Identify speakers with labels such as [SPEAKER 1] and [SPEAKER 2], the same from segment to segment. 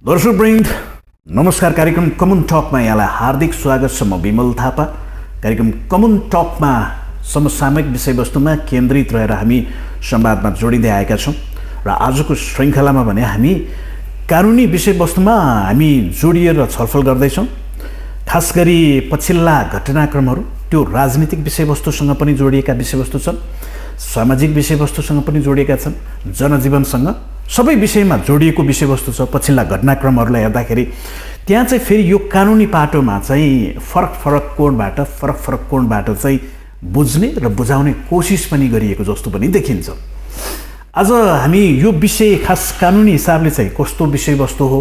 [SPEAKER 1] दर्शकवृन्द नमस्कार। कार्यक्रम कमन टकमा यहाँलाई हार्दिक स्वागत छ। म विमल थापा। कार्यक्रम कमन टकमा समसामयिक विषयवस्तुमा केन्द्रित रहेर हामी संवादमा जोडिँदै आएका छौँ र आजको श्रृङ्खलामा भने हामी कानुनी विषयवस्तुमा हामी जोडिएर छलफल गर्दैछौँ। खास गरी पछिल्ला घटनाक्रमहरू त्यो राजनीतिक विषयवस्तुसँग पनि जोडिएका विषयवस्तु छन्, सामाजिक विषयवस्तुसँग पनि जोडिएका छन्, जनजीवनसँग सबै विषयमा जोडिएको विषयवस्तु छ। पछिल्ला घटनाक्रमहरूलाई हेर्दाखेरि त्यहाँ चाहिँ फेरि यो कानुनी पाटोमा चाहिँ फरक कोणबाट चाहिँ बुझ्ने र बुझाउने कोसिस पनि गरिएको जस्तो पनि देखिन्छ। आज हामी यो विषय खास कानुनी हिसाबले चाहिँ कस्तो विषयवस्तु हो,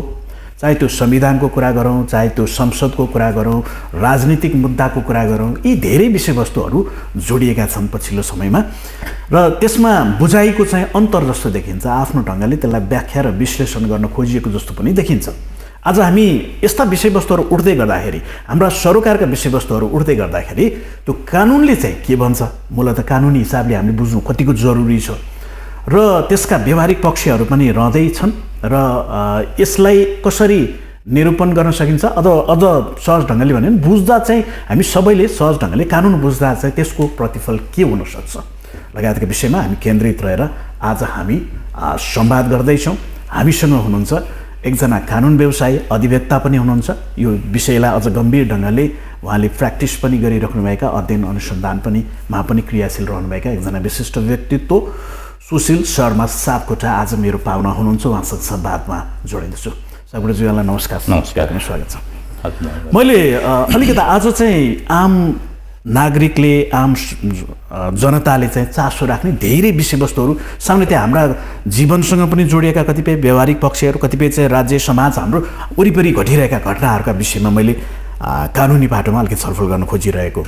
[SPEAKER 1] चाहे त्यो संविधानको कुरा गरौँ, चाहे त्यो संसदको कुरा गरौँ, राजनीतिक मुद्दाको कुरा गरौँ, यी धेरै विषयवस्तुहरू जोडिएका छन् पछिल्लो समयमा र त्यसमा बुझाइको चाहिँ अन्तर जस्तो देखिन्छ। आफ्नो ढङ्गले त्यसलाई व्याख्या र विश्लेषण गर्न खोजिएको जस्तो पनि देखिन्छ। आज हामी यस्ता विषयवस्तुहरू उठ्दै गर्दाखेरि, हाम्रा सरोकारका विषयवस्तुहरू उठ्दै गर्दाखेरि त्यो कानुनले चाहिँ के भन्छ, मूलतः कानुनी हिसाबले हामीले बुझ्नु कतिको जरुरी छ र त्यसका व्यवहारिक पक्षहरू पनि रहँदैछन् र यसलाई कसरी निरूपण गर्न सकिन्छ अझ सहज ढङ्गले भने बुझ्दा चाहिँ हामी सबैले सहज ढङ्गले कानुन बुझ्दा चाहिँ त्यसको प्रतिफल के हुनसक्छ लगायतका विषयमा हामी केन्द्रित रहेर आज हामी संवाद गर्दैछौँ। हामीसँग हुनुहुन्छ एकजना कानुन व्यवसायी, अधिवक्ता पनि हुनुहुन्छ। यो विषयलाई अझ गम्भीर ढङ्गले उहाँले प्र्याक्टिस पनि गरिराख्नुभएका, अध्ययन अनुसन्धान पनि क्रियाशील रहनुभएका एकजना विशिष्ट व्यक्तित्व सुशील शर्मा सापकोटा आज मेरो पाहुना हुनुहुन्छ। उहाँसँग संवादमा जोडिँदैछु। सापकोटाज्यूलाई नमस्कार।
[SPEAKER 2] नमस्कार,
[SPEAKER 1] स्वागत छ। मैले अलिकति आज चाहिँ आम नागरिकले, आम जनताले चाहिँ चासो राख्ने धेरै विषयवस्तुहरू सामान्यतया हाम्रा जीवनसँग पनि जोडिएका कतिपय व्यवहारिक पक्षहरू, कतिपय चाहिँ राज्य समाज, हाम्रो वरिपरि घटिरहेका घटनाहरूका विषयमा मैले कानुनी बाटोमा अलिकति छलफल गर्न खोजिरहेको।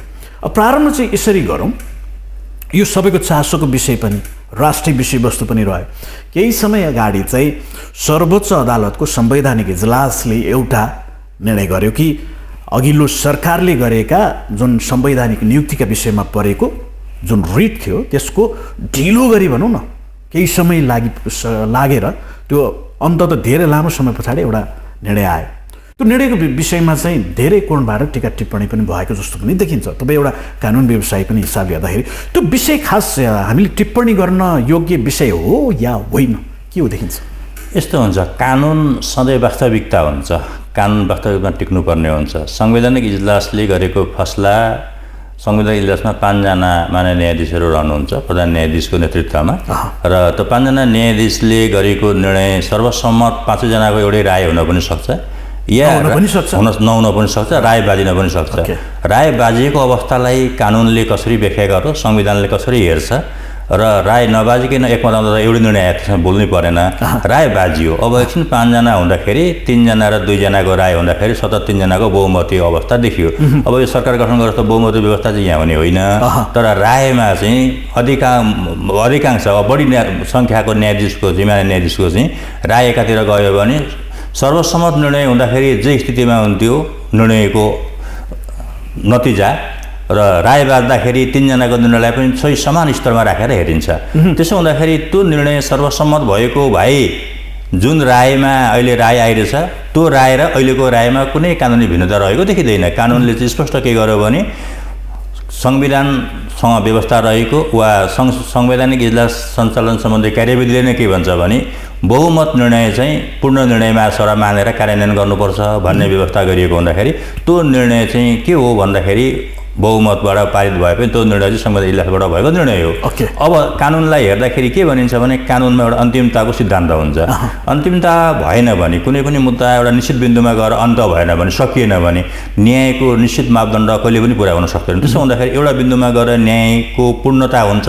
[SPEAKER 1] प्रारम्भ चाहिँ यसरी गरौँ, यो सबैको चासोको विषय पनि राष्ट्रिय विषयवस्तु पनि रह्यो। केही समय अगाडि चाहिँ सर्वोच्च अदालतको संवैधानिक इजलासले एउटा निर्णय गर्यो कि अघिल्लो सरकारले गरेका जुन संवैधानिक नियुक्तिका विषयमा परेको जुन रिट थियो त्यसको ढिलो गरी भनौँ न केही समय लागेर त्यो अन्ततः धेरै लामो समय पछाडि एउटा निर्णय आयो। त्यो निर्णयको विषयमा चाहिँ धेरै कोणबाट टीका टिप्पणी पनि भएको जस्तो पनि देखिन्छ। तपाईँ एउटा कानुन व्यवसायी पनि हिसाबले हेर्दाखेरि त्यो विषय खास हामीले टिप्पणी गर्न योग्य विषय हो या होइन, के हो देखिन्छ?
[SPEAKER 2] यस्तो हुन्छ, कानुन सधैँ वास्तविकता हुन्छ, कानुन वास्तविकमा टिक्नुपर्ने हुन्छ। संवैधानिक इजलासले गरेको फैसला, संवैधानिक इजलासमा 5 जना माननीय न्यायाधीशहरू रहनुहुन्छ प्रधान न्यायाधीशको नेतृत्वमा, र त्यो 5 जना न्यायाधीशले गरेको निर्णय सर्वसम्मत 5 जनाको एउटै राय हुन पनि सक्छ या नहुन पनि सक्छ, राय बाजिन पनि सक्छ। राय बाजिएको अवस्थालाई कानुनले कसरी व्याख्या गर्छ, संविधानले कसरी हेर्छ र राय नबाजिकन एकमत आउँदा एउटै निर्णय आयो, त्यसमा बोल्नै परेन। राय बाजियो, अब एकछिन 5 जना हुँदाखेरि 3 जना र 2 जनाको राय हुँदाखेरि 3 जनाको बहुमतीय अवस्था देखियो। अब यो सरकार गठन गरेर त बहुमतीय व्यवस्था चाहिँ यहाँ हुने होइन, तर रायमा चाहिँ अधिकांश बढी सङ्ख्याको न्यायाधीशको, जिम्मेवारी न्यायाधीशको चाहिँ राय एकातिर गयो भने सर्वसम्मत निर्णय हुँदाखेरि जे स्थितिमा हुन्थ्यो निर्णयको नतिजा र राय बाज्दाखेरि 3 जनाको निर्णयलाई पनि सही समान स्तरमा राखेर हेरिन्छ। त्यसो हुँदाखेरि त्यो निर्णय सर्वसम्मत भएको भए जुन रायमा अहिले राय आइरहेछ त्यो राय र अहिलेको रायमा कुनै कानुनी भिन्नता रहेको देखिँदैन। कानुनले चाहिँ स्पष्ट के गर्यो भने संविधानसँग व्यवस्था रहेको वा संवैधानिक इजलास सञ्चालन सम्बन्धी कार्यविधिले नै के भन्छ भने बहुमत निर्णय चाहिँ पूर्ण निर्णयमा सरा मानेर कार्यान्वयन गर्नुपर्छ भन्ने व्यवस्था गरिएको हुँदाखेरि त्यो निर्णय चाहिँ के हो भन्दाखेरि बहुमतबाट पारित भए पनि त्यो निर्णय चाहिँ संवैधानिक इजलासबाट भएको निर्णय हो। अब कानुनलाई हेर्दाखेरि के भनिन्छ भने कानुनमा एउटा अन्तिमताको सिद्धान्त हुन्छ। अन्तिमता भएन भने, कुनै पनि मुद्दा एउटा निश्चित बिन्दुमा गएर अन्त भएन भने, सकिएन भने न्यायको निश्चित मापदण्ड कहिले पनि पुरा हुन सक्दैन। त्यसो हुँदाखेरि एउटा बिन्दुमा गएर न्यायको पूर्णता हुन्छ,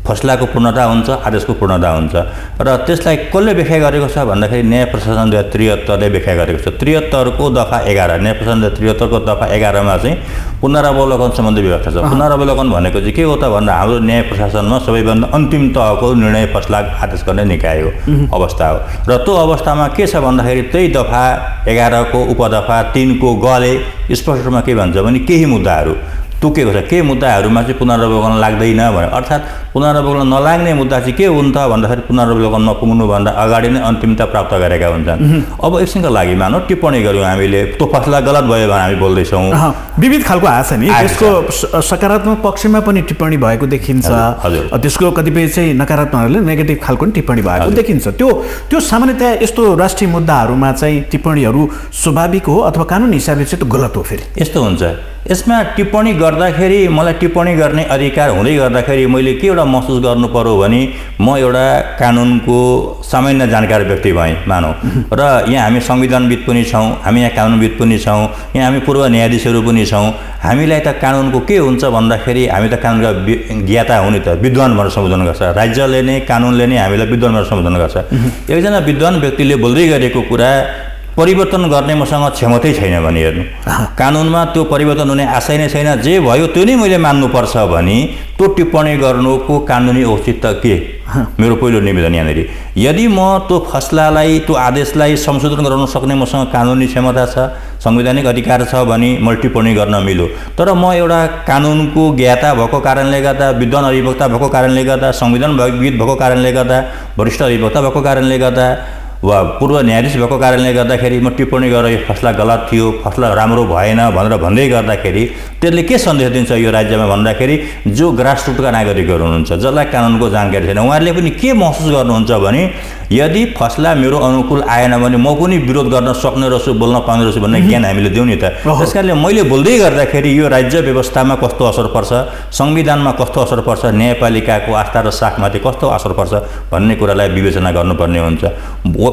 [SPEAKER 2] फैसलाको पूर्णता हुन्छ, आदेशको पूर्णता हुन्छ र त्यसलाई कसले व्याख्या गरेको छ भन्दाखेरि न्याय प्रशासन 2073ले व्याख्या गरेको छ। 73 को दफा 11, न्याय प्रशासन 73 को दफा 11 मा चाहिँ पुनरावलोकन सम्बन्धी व्यवस्था छ। पुनरावलोकन भनेको चाहिँ के हो त भन्दा हाम्रो न्याय प्रशासनमा सबैभन्दा अन्तिम तहको निर्णय फैसला आदेश गर्ने निकायको अवस्था हो र त्यो अवस्थामा के छ भन्दाखेरि त्यही दफा 11 को उपदफा 3 को गले स्पष्ट रूपमा के भन्छ भने केही मुद्दाहरू तोकेको छ के मुद्दाहरूमा चाहिँ पुनरावलोकन लाग्दैन भने, अर्थात् पुनरावलोकन नलाग्ने मुद्दा चाहिँ के हुन् त भन्दाखेरि पुनरावलोकनमा पुग्नुभन्दा अगाडि नै अन्तिमता प्राप्त गरेका हुन्छन्। अब एकछिनका लागि मानौ टिप्पणी गऱ्यौँ हामीले, त्यो फैसला गलत भयो भने हामी बोल्दैछौँ।
[SPEAKER 1] विविध खालको आछ नि, त्यसको सकारात्मक पक्षमा पनि टिप्पणी भएको देखिन्छ, त्यसको कतिपय चाहिँ नकारात्मकहरूले नेगेटिभ खालको पनि टिप्पणी भएको देखिन्छ। त्यो सामान्यतया यस्तो राष्ट्रिय मुद्दाहरूमा चाहिँ टिप्पणीहरू स्वाभाविक हो अथवा कानुनी हिसाबले चाहिँ त्यो गलत हो? फेरि
[SPEAKER 2] यस्तो हुन्छ, यसमा टिप्पणी गर्दाखेरि मलाई टिप्पणी गर्ने अधिकार हुँदै गर्दाखेरि मैले के एउटा महसुस गर्नु पर्यो भने म एउटा कानुनको सामान्य जानकार व्यक्ति भएँ मानौँ, र यहाँ हामी संविधानविद पनि छौँ, हामी यहाँ कानुनविद पनि छौँ, यहाँ हामी पूर्व न्यायाधीशहरू पनि छौँ। हामीलाई त कानुनको के हुन्छ भन्दाखेरि हामी त कानुनका ज्ञाता हुने त विद्वान भनेर सम्बोधन गर्छ, राज्यले नै कानुनले नै हामीलाई विद्वान भनेर सम्बोधन गर्छ। एकजना विद्वान व्यक्तिले बोल्दै गरेको कुरा परिवर्तन गर्ने मसँग क्षमतै छैन भने हेर्नु, कानुनमा त्यो परिवर्तन हुने आशै नै छैन, जे भयो त्यो नै मैले मान्नुपर्छ भने त्यो टिप्पणी गर्नुको कानुनी औचित्य के? मेरो पहिलो निवेदन यहाँनिर, यदि म त्यो फैसलालाई त्यो आदेशलाई संशोधन गराउन सक्ने मसँग कानुनी क्षमता छ, संवैधानिक अधिकार छ भने मैले टिप्पणी गर्न मिल्यो। तर म एउटा कानुनको ज्ञाता भएको कारणले गर्दा, विद्वान अधिवक्ता भएको कारणले गर्दा, संविधानविद भएको कारणले गर्दा, वरिष्ठ अधिवक्ता भएको कारणले गर्दा वा पूर्व न्यायाधीश भएको कारणले गर्दाखेरि म टिप्पणी गरेर यो फैसला गलत थियो, फैसला राम्रो भएन भनेर भन्दै गर्दाखेरि त्यसले के सन्देश दिन्छ यो राज्यमा भन्दाखेरि जो ग्रासरुटका नागरिकहरू हुनुहुन्छ, जसलाई कानुनको जानकारी छैन, उहाँहरूले पनि के महसुस गर्नुहुन्छ भने यदि फैसला मेरो अनुकूल आएन भने म पनि विरोध गर्न सक्ने रहेछु, बोल्न पाउने रहेछु भन्ने ज्ञान हामीले दिउँ नि त। त्यस कारणले मैले बोल्दै गर्दाखेरि यो राज्य व्यवस्थामा कस्तो असर पर्छ, संविधानमा कस्तो असर पर्छ, न्यायपालिकाको आस्था र साखमाथि कस्तो असर पर्छ भन्ने कुरालाई विवेचना गर्नुपर्ने हुन्छ।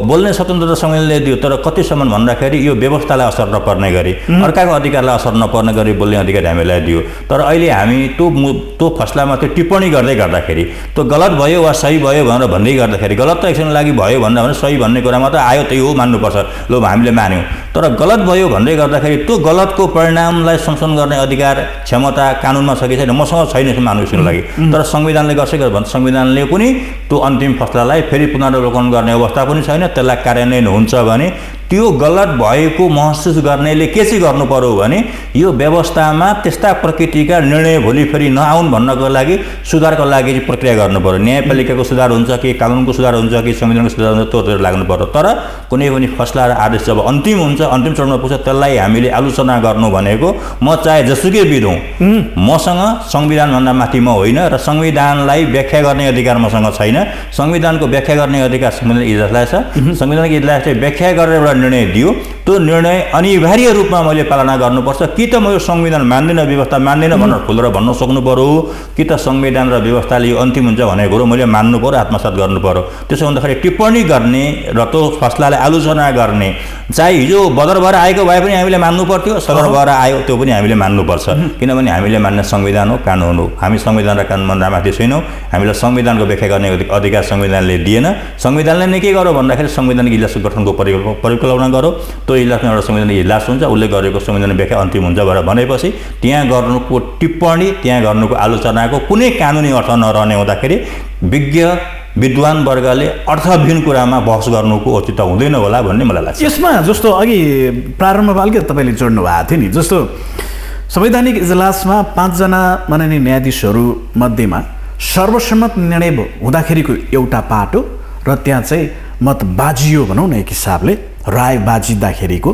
[SPEAKER 2] बोल्ने स्वतन्त्रता संविधानले दियो, तर कतिसम्म भन्दाखेरि यो व्यवस्थालाई असर नपर्ने गरी, अर्काको अधिकारलाई असर नपर्ने गरी बोल्ने अधिकार हामीलाई दियो। तर अहिले हामी त्यो फैसलामा त्यो टिप्पणी गर्दै गर्दाखेरि त्यो गलत भयो वा सही भयो भनेर भन्दै गर्दाखेरि, गलत त एकछिन लागि भयो भन्दा भने सही भन्ने कुरामा त आयो त्यही हो मान्नुपर्छ, लो हामीले मान्यौँ। तर गलत भयो भन्दै गर्दाखेरि त्यो गलतको परिणामलाई संशोधन गर्ने अधिकार क्षमता कानुनमा छ कि छैन मसँग छैन मानुषको लागि। तर संविधानले गर्छ भने संविधानले पनि त्यो अन्तिम फैसलालाई फेरि पुनरावलोकन गर्ने अवस्था पनि छैन, त्यसलाई कार्यान्वयन हुन्छ भने त्यो गलत भएको महसुस गर्नेले के चाहिँ गर्नु पर्यो भने यो व्यवस्थामा त्यस्ता प्रकृतिका निर्णय भोलि फेरि नआउन् भन्नको लागि सुधारको लागि प्रक्रिया गर्नु पर्यो। न्यायपालिकाको सुधार हुन्छ कि कानुनको सुधार हुन्छ कि संविधानको सुधार हुन्छ त्योतिर लाग्नु पर्यो। तर कुनै पनि फैसला र आदेश जब अन्तिम हुन्छ, अन्तिम चरणमा पुग्छ, त्यसलाई हामीले आलोचना गर्नु भनेको म चाहे जसुकै विध हौँ, मसँग संविधानभन्दा माथि म होइन र संविधानलाई व्याख्या गर्ने अधिकार मसँग छैन। संविधानको व्याख्या गर्ने अधिकार संविधान इजलासलाई छ। संविधानिक इजलासले व्याख्या गरेर एउटा निर्णय दियो, त्यो निर्णय अनिवार्य रूपमा मैले पालना गर्नुपर्छ। कि त म यो संविधान मान्दिनँ, व्यवस्था मान्दिनँ भनेर खुलेर भन्न सक्नु पर्यो, कि त संविधान र व्यवस्थाले यो अन्तिम हुन्छ भनेको कुरो मैले मान्नु पर्यो, आत्मसात गर्नु पर्यो। त्यसो भन्दाखेरि टिप्पणी गर्ने र त्यो फैसलालाई आलोचना गर्ने, चाहे हिजो बदर भएर आएको भए पनि हामीले मान्नु पर्थ्यो, सदर भएर आयो त्यो पनि हामीले मान्नुपर्छ। किनभने हामीले मान्ने संविधान हो, कानुन हो। हामी संविधान र कानुनभन्दा माथि छैनौँ। हामीलाई संविधानको व्याख्या गर्ने अधिकार संविधानले दिएन। संविधानले नै के गर्यो भन्दाखेरि संवैधानिक इजलासको गठनको परिकल्पना गर्यो। त्यो इजलासमा एउटा संवैधानिक इजलास हुन्छ, उसले गरेको संविधान व्याख्या अन्तिम हुन्छ भनेपछि त्यहाँ गर्नुको टिप्पणी, त्यहाँ गर्नुको आलोचनाको कुनै कानुनी अर्थ नरहने हुँदाखेरि विद्वान वर्गले अर्थविहीन कुरामा बहस गर्नुको औचित्य हुँदैन होला भन्ने मलाई लाग्छ।
[SPEAKER 1] यसमा जस्तो अघि प्रारम्भमा अलिकति तपाईँले जोड्नु भएको थियो नि, जस्तो संवैधानिक इजलासमा 5 जना माननीय न्यायाधीशहरू मध्येमा सर्वसम्मत निर्णय हुँदाखेरिको एउटा पाटो र त्यहाँ चाहिँ मत बाजियो भनौँ न, एक हिसाबले राय बाजिँदाखेरिको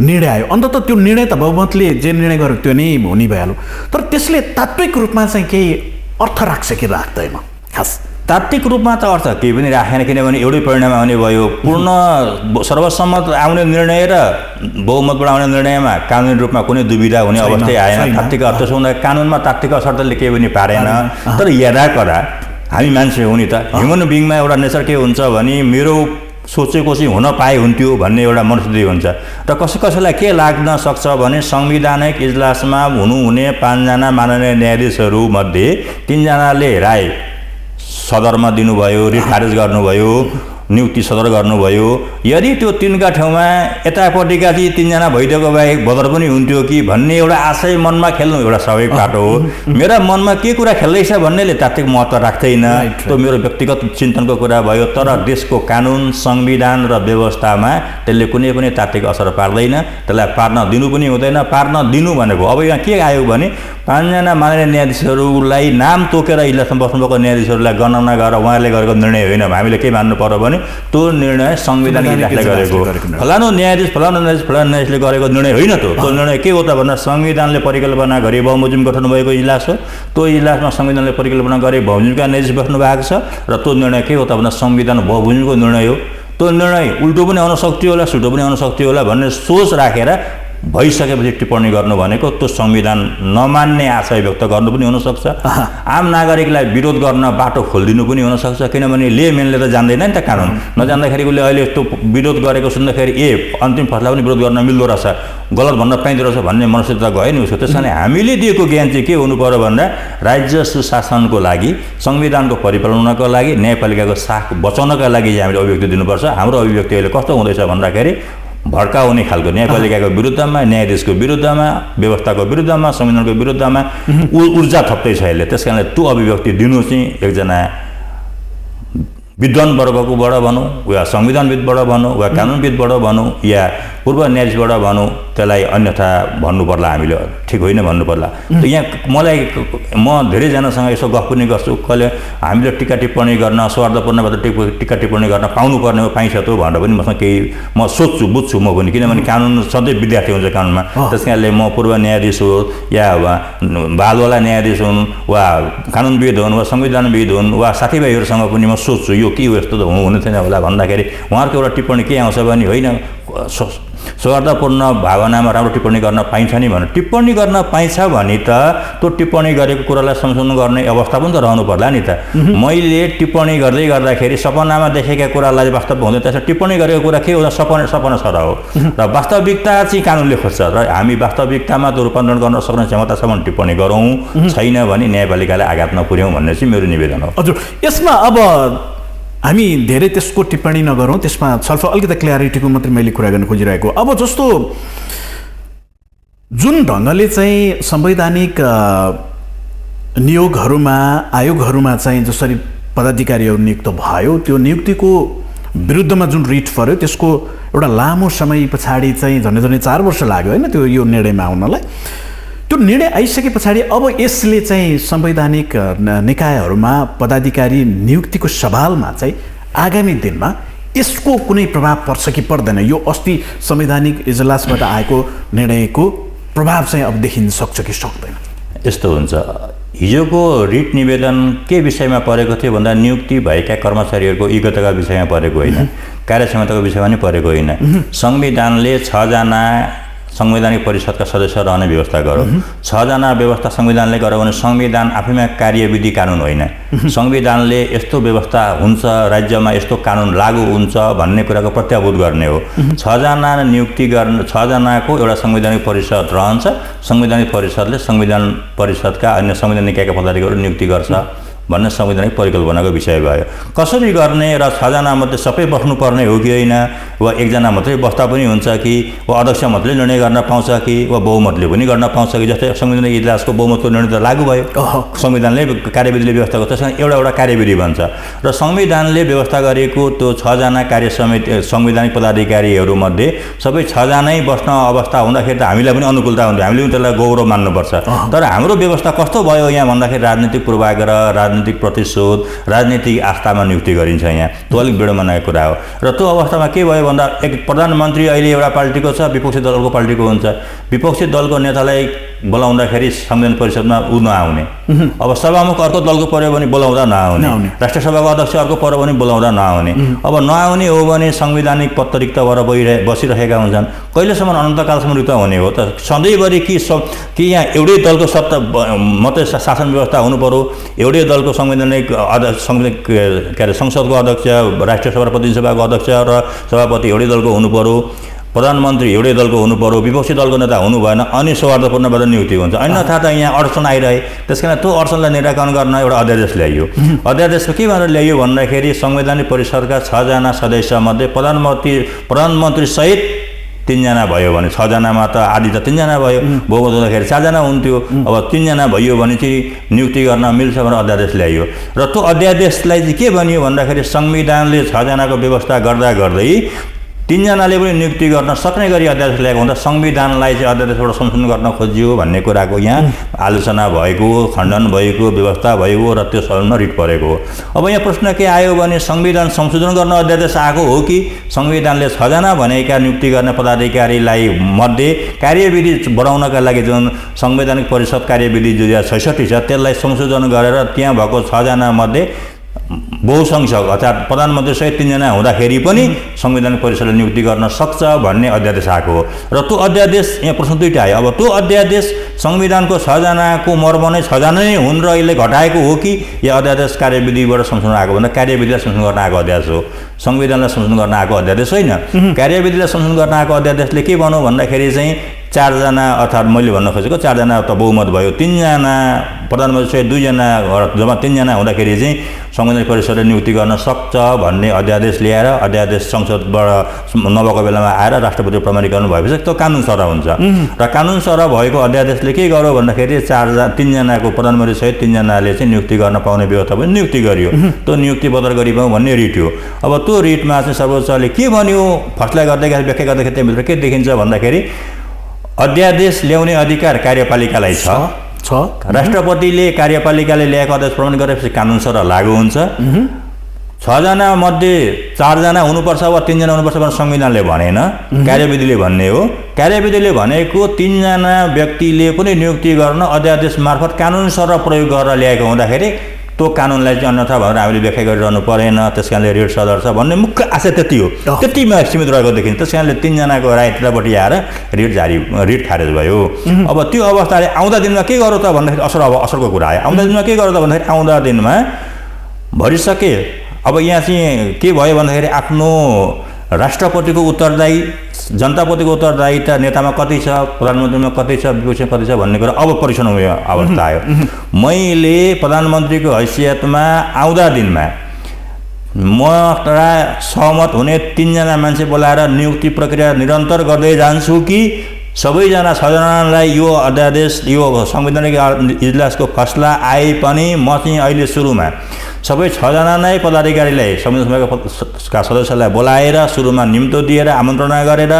[SPEAKER 1] निर्णय आयो। अन्तत त्यो निर्णय त बहुमतले जे निर्णय गर्यो त्यो नै हुने भइहाल्यो। तर त्यसले तात्विक रूपमा चाहिँ केही अर्थ राख्छ कि राख्दैन? खास
[SPEAKER 2] तात्विक रूपमा त अर्थ केही पनि राखेन, किनभने एउटै परिणाम आउने भयो। पूर्ण सर्वसम्मत आउने निर्णय र बहुमतबाट आउने निर्णयमा कानुनी रूपमा कुनै दुविधा हुने अवस्था आएन। तात्विक अर्थ हुँदा कानुनमा तात्विक असरले केही पनि पारेन। तर यदाकदा हामी मान्छे हो नि त, ह्युमन बिङमा एउटा नेचर के हुन्छ भने मेरो सोचेको चाहिँ हुन पाए हुन्थ्यो भन्ने एउटा मनस्थिति हुन्छ। र कसैलाई के लाग्न सक्छ भने संवैधानिक इजलासमा हुनुहुने 5 जना माननीय न्यायाधीशहरू मध्ये 3 जनाले राय सदरमा दिनुभयो, रिट खारेज गर्नुभयो, नियुक्ति सदर गर्नुभयो। यदि त्यो 3का ठाउँमा यतापट्टिका चाहिँ 3जना भइदिएको भए बदर पनि हुन्थ्यो कि भन्ने एउटा आशय मनमा खेल्नु एउटा स्वाभाविक बाटो हो। मेरा मनमा के कुरा खेल्दैछ भन्नेले तात्विक महत्त्व राख्दैन, त्यो मेरो व्यक्तिगत चिन्तनको कुरा भयो। तर देशको कानुन, संविधान र व्यवस्थामा त्यसले कुनै पनि तात्विक असर पार्दैन, त्यसलाई पार्न दिनु पनि हुँदैन। पार्न दिनु भनेको अब यहाँ के आयो भने 5जना माननीय न्यायाधीशहरूलाई नाम तोकेर इजलासमा बस्नुभएको न्यायाधीशहरूलाई गणना गरेर उहाँहरूले गरेको निर्णय होइन। हामीले के मान्नु पर्यो भने त्यो निर्णय संवैधानिक इजलासले गरेको, फलानु न्यायाधीश न्यायाधीशले गरेको निर्णय होइन। त्यो निर्णय के हो त भन्दा संविधानले परिकल्पना गरी बहुमुजिम गठन भएको इजलास हो। त्यो इजलासमा संविधानले परिकल्पना गरी बहुमुजिमका न्यायाधीश बस्नु भएको छ र त्यो निर्णय के हो त भन्दा संविधान बहुमुजिमको निर्णय हो। त्यो निर्णय उल्टो पनि आउन सक्थ्यो होला, सुल्टो पनि आउन सक्थ्यो होला भन्ने सोच राखेर भइसकेपछि टिप्पणी गर्नु भनेको त्यो संविधान नमान्ने आशय व्यक्त गर्नु पनि हुनसक्छ। आम नागरिकलाई विरोध गर्न बाटो खोलिदिनु पनि हुनसक्छ, किनभने लेमेनले त जान्दैन नि त कानुन। नजान्दाखेरि उसले अहिले त्यो विरोध गरेको सुन्दाखेरि अन्तिम फैसला पनि विरोध गर्न मिल्दो रहेछ, गलत भन्न पाइँदो रहेछ भन्ने मनस्थिति त गयो नि उसको। त्यस कारण हामीले दिएको ज्ञान चाहिँ के हुनु पर्यो भन्दा राज्य सुशासनको लागि, संविधानको परिपालनको लागि, न्यायपालिकाको साख बचाउनका लागि हामीले अभिव्यक्ति दिनुपर्छ। हाम्रो अभिव्यक्ति अहिले कस्तो हुँदैछ भन्दाखेरि भड्काउने खालको, न्यायपालिकाको विरुद्धमा, न्यायाधीशको विरुद्धमा, व्यवस्थाको विरुद्धमा, संविधानको विरुद्धमा ऊर्जा थप्दैछ अहिले। त्यस कारणले त्यो अभिव्यक्ति दिनु चाहिँ एकजना विद्वान वर्गकोबाट भनौँ वा संविधानविदबाट भनौँ वा कानुनविदबाट भनौँ या पूर्व न्यायाधीशबाट भनौँ, त्यसलाई अन्यथा भन्नु पर्ला, हामीले ठिक होइन भन्नु पर्ला। यहाँ म धेरैजनासँग यसो गफ पनि गर्छु, कहिले हामीले टिका टिप्पणी गर्न, सौहार्दपूर्णबाट टिका टिप्पणी गर्न पाउनुपर्ने हो, पाइन्छ त्यो भनेर पनि मसँग केही म सोध्छु, बुझ्छु म पनि, किनभने कानुन सधैँ विद्यार्थी हुन्छ कानुनमा। त्यस कारणले म पूर्व न्यायाधीश हो या बालवाला न्यायाधीश हुन् वा कानुनविद हुन् वा संविधानविद हुन् वा साथीभाइहरूसँग पनि म सोध्छु यो के हो, यस्तो त हुनु थिएन होला भन्दाखेरि उहाँहरूको एउटा टिप्पणी के आउँछ भने होइन सौहार्दपूर्ण भावनामा राम्रो टिप्पणी गर्न पाइन्छ नि भनेर। टिप्पणी गर्न पाइन्छ भने त त्यो टिप्पणी गरेको कुरालाई संशोधन गर्ने अवस्था पनि त रहनु पर्ला नि त। मैले टिप्पणी गर्दै गर्दाखेरि सपनामा देखेका कुरालाई वास्तव हुँदैन, त्यसमा टिप्पणी गरेको कुरा के हो, सपना सर हो र वास्तविकता चाहिँ कानुनले खोज्छ र हामी वास्तविकतामा त्यो रूपान्तरण गर्न सक्ने क्षमतासम्म टिप्पणी गरौँ, छैन भने न्यायपालिकालाई आघात नपुर्याउँ भन्ने चाहिँ मेरो निवेदन हो।
[SPEAKER 1] हजुर, यसमा अब हामी धेरै त्यसको टिप्पणी नगरौँ, त्यसमा छलफल अलिकति क्ल्यारिटीको मात्रै मैले कुरा गर्न खोजिरहेको। अब जस्तो जुन ढङ्गले चाहिँ संवैधानिक नियोगहरूमा, आयोगहरूमा चाहिँ जसरी पदाधिकारीहरू नियुक्त भयो, त्यो नियुक्तिको विरुद्धमा जुन रिट पर्यो त्यसको एउटा लामो समय पछाडि चाहिँ झन्डै 4 वर्ष लाग्यो होइन त्यो यो निर्णयमा आउनलाई। त्यो निर्णय आइसके पछाडि अब यसले चाहिँ संवैधानिक निकायहरूमा पदाधिकारी नियुक्तिको सवालमा चाहिँ आगामी दिनमा यसको कुनै प्रभाव पर्छ कि पर्दैन? यो अस्ति संवैधानिक इजलासबाट आएको निर्णयको प्रभाव चाहिँ अब देखिन सक्छ कि सक्दैन?
[SPEAKER 2] यस्तो हुन्छ, हिजोको रिट निवेदन के विषयमा परेको थियो भन्दा नियुक्ति भएका कर्मचारीहरूको योग्यताका विषयमा परेको होइन, कार्यक्षमताको विषयमा पनि परेको होइन। संविधानले 6जना संवैधानिक परिषदका सदस्य रहने व्यवस्था गर्यो। 6जना व्यवस्था संविधानले गर्यो भने संविधान आफैमा कार्यविधि कानुन होइन। संविधानले यस्तो व्यवस्था हुन्छ, राज्यमा यस्तो कानुन लागू हुन्छ भन्ने कुराको प्रत्याभूत गर्ने हो। 6जना नियुक्ति गर्न, 6जनाको एउटा संवैधानिक परिषद रहन्छ। संवैधानिक परिषदले संविधान परिषदका अन्य संवैधानिक निकायका पदाधिकारीहरू नियुक्ति गर्छ भन्ने संवैधानिक परिकल्पनाको विषय भयो। कसरी गर्ने र 6जना मध्ये सबै बस्नुपर्ने हो कि होइन, वा 1जना मात्रै बस्दा पनि हुन्छ कि, वा अध्यक्ष मात्रै निर्णय गर्न पाउँछ कि, वा बहुमतले पनि गर्न पाउँछ कि? जस्तै संवैधानिक इजलासको बहुमतको निर्णय त लागू भयो, संविधानले कार्यविधिले व्यवस्था गर्छ, त्यसमा एउटा कार्यविधि बन्छ र संविधानले व्यवस्था गरेको त्यो 6जना कार्य समिति संवैधानिक पदाधिकारीहरूमध्ये सबै 6जनै बस्न अवस्था हुँदाखेरि त हामीलाई पनि अनुकूलता हुन्छ, हामीले पनि त्यसलाई गौरव मान्नुपर्छ। तर हाम्रो व्यवस्था कस्तो भयो यहाँ भन्दाखेरि राजनीतिक पूर्वाग्रह, राजनीतिक प्रतिशोध, राजनीतिक आस्थामा नियुक्ति गरिन्छ यहाँ। त्यो अलिक बेडोमनाको कुरा हो। र त्यो अवस्थामा के भयो भन्दा एक प्रधानमन्त्री अहिले एउटा पार्टीको छ, विपक्षी दलको पार्टीको हुन्छ। विपक्षी दलको नेतालाई बोलाउँदाखेरि संविधान परिषदमा ऊ नआउने, अब सभामुख अर्को दलको पर्यो भने बोलाउँदा नआउने, राष्ट्रिय सभाको अध्यक्ष अर्को पर्यो भने बोलाउँदा नआउने। अब नआउने हो भने संवैधानिक पद रिक्त भएर बसिरहेका हुन्छन्। कहिलेसम्म अनन्तकालसम्म रिक्त हुने हो त? सधैँभरि कि यहाँ एउटै दलको सत्ता मात्रै शासन व्यवस्था हुनु पर्यो, एउटै दलको संवैधानिक संसदको अध्यक्ष, राष्ट्रिय सभा र प्रतिनिधि सभाको अध्यक्ष र सभापति एउटै दलको हुनु पर्यो? प्रधानमन्त्री एउटै दलको हुनु पर्यो, विपक्षी दलको नेता हुनु भएन, अनि सौहार्दपूर्णबाट नियुक्ति हुन्छ। अन्यथा त यहाँ अडचन आइरहे। त्यस कारण त्यो अडचनलाई निराकरण गर्न एउटा अध्यादेश ल्याइयो। अध्यादेशमा के भनेर ल्याइयो भन्दाखेरि संवैधानिक परिषदका 6 जना सदस्यमध्ये प्रधानमन्त्री सहित 3 जना भयो भने 6 जनामा त आधी त 3 जना भयो, बहुमत हुँदाखेरि 4 जना हुन्थ्यो। अब 3 जना भयो भने चाहिँ नियुक्ति गर्न मिल्छ भनेर अध्यादेश ल्याइयो। र त्यो अध्यादेशलाई चाहिँ के भनियो भन्दाखेरि संविधानले 6 जनाको व्यवस्था गर्दा गर्दै 3 जनाले पनि नियुक्ति गर्न सक्ने गरी अध्यादेश ल्याएको हुँदा संविधानलाई चाहिँ अध्यादेशबाट संशोधन गर्न खोजियो भन्ने कुराको यहाँ आलोचना भएको, खण्डन भएको, व्यवस्था भएको र त्यो सदनमा रिट परेको हो। अब यहाँ प्रश्न के आयो भने संविधान संशोधन गर्न अध्यादेश आएको हो कि संविधानले 6 जना भनेका नियुक्ति गर्ने पदाधिकारीलाई मध्ये कार्यविधि बढाउनका लागि जुन संवैधानिक परिषद कार्यविधि 2066 छ त्यसलाई संशोधन गरेर त्यहाँ भएको 6 जना मध्ये बहुसंख्यक अर्थात् प्रधानमन्त्री सहित 3 जना हुँदाखेरि पनि संवैधानिक परिषदले नियुक्ति गर्न सक्छ भन्ने अध्यादेश आएको हो। र त्यो अध्यादेश यहाँ प्रश्न दुईटा आयो। अब त्यो अध्यादेश संविधानको 6 जनाको मर्म नै 6 जना नै हुन् र यसले घटाएको हो कि या अध्यादेश कार्यविधिबाट संशोधन आएको भन्दा कार्यविधिलाई संशोधन गर्न आएको अध्यादेश हो, संविधानलाई संशोधन गर्न आएको अध्यादेश होइन। कार्यविधिलाई संशोधन गर्न आएको अध्यादेशले के भन्यो भन्दाखेरि चाहिँ 4 जना अर्थात् मैले भन्न खोजेको 4 जना त बहुमत भयो, 3 जना प्रधानमन्त्री सहित 2 जना जम्मा 3 जना हुँदाखेरि चाहिँ संवैधानिक परिषदले नियुक्ति गर्न सक्छ भन्ने अध्यादेश ल्याएर अध्यादेश संसदबाट नभएको बेलामा आएर राष्ट्रपति प्रमाणीकरण भएपछि त्यो कानुन सरह हुन्छ। र कानुन सरह भएको अध्यादेशले के गर्यो भन्दाखेरि 3 जनाको प्रधानमन्त्री सहित 3 जनाले चाहिँ नियुक्ति गर्न पाउने व्यवस्था पनि नियुक्ति गरियो। त्यो नियुक्ति बदल गरिपाउँ भन्ने रिट हो। अब त्यो रिटमा चाहिँ सर्वोच्चले के भन्यो फैसला गर्दाखेरि व्याख्या गर्दाखेरि त्यहाँभित्र के देखिन्छ भन्दाखेरि अध्यादेश ल्याउने अधिकार कार्यपालिकालाई छ। राष्ट्रपतिले कार्यपालिकाले ल्याएको अध्यादेश प्रमाण गरेपछि कानुन सरह लागू हुन्छ। 6 जना मध्ये 4 जना हुनुपर्छ वा 3 जना हुनुपर्छ भनेर संविधानले भनेन, कार्यविधिले भन्ने हो। कार्यविधिले भनेको 3 जना व्यक्तिले पनि नियुक्ति गर्न अध्यादेश मार्फत कानुन सरह प्रयोग गरेर ल्याएको हुँदाखेरि त्यो कानुनलाई चाहिँ अन्यथा भनेर हामीले व्याख्या गरिरहनु परेन, त्यस कारणले रिट सदर छ भन्ने मुख्य आशय त्यति हो। त्यतिमा सीमित रहेको देखिन्छ। त्यस कारणले 3 जनाको रायतिरपट्टि आएर रिट खारेज भयो। अब त्यो अवस्थाले आउँदा दिनमा के गर्यो त भन्दाखेरि असरको कुरा आयो। आउँदा दिनमा के गर्यो त भन्दाखेरि आउँदा दिनमा भरिसके अब यहाँ चाहिँ के भयो भन्दाखेरि आफ्नो राष्ट्रपतिको उत्तरदायी, जनताप्रतिको उत्तरदायिता नेतामा कति छ, प्रधानमन्त्रीमा कति छ, विपक्षमा कति छ भन्ने कुरा अब परीक्षण हुने अवस्था आयो। मैले प्रधानमन्त्रीको हैसियतमा आउँदा दिनमा म सहमत हुने 3 जना मान्छे बोलाएर नियुक्ति प्रक्रिया निरन्तर गर्दै जान्छु कि सबैजना 6 जनालाई यो अध्यादेश यो संवैधानिक इजलासको फैसला आए पनि म चाहिँ अहिले सुरुमा सबै 6 जना नै पदाधिकारीलाई संविधान सभाका सदस्यलाई बोलाएर सुरुमा निम्तो दिएर आमन्त्रणा गरेर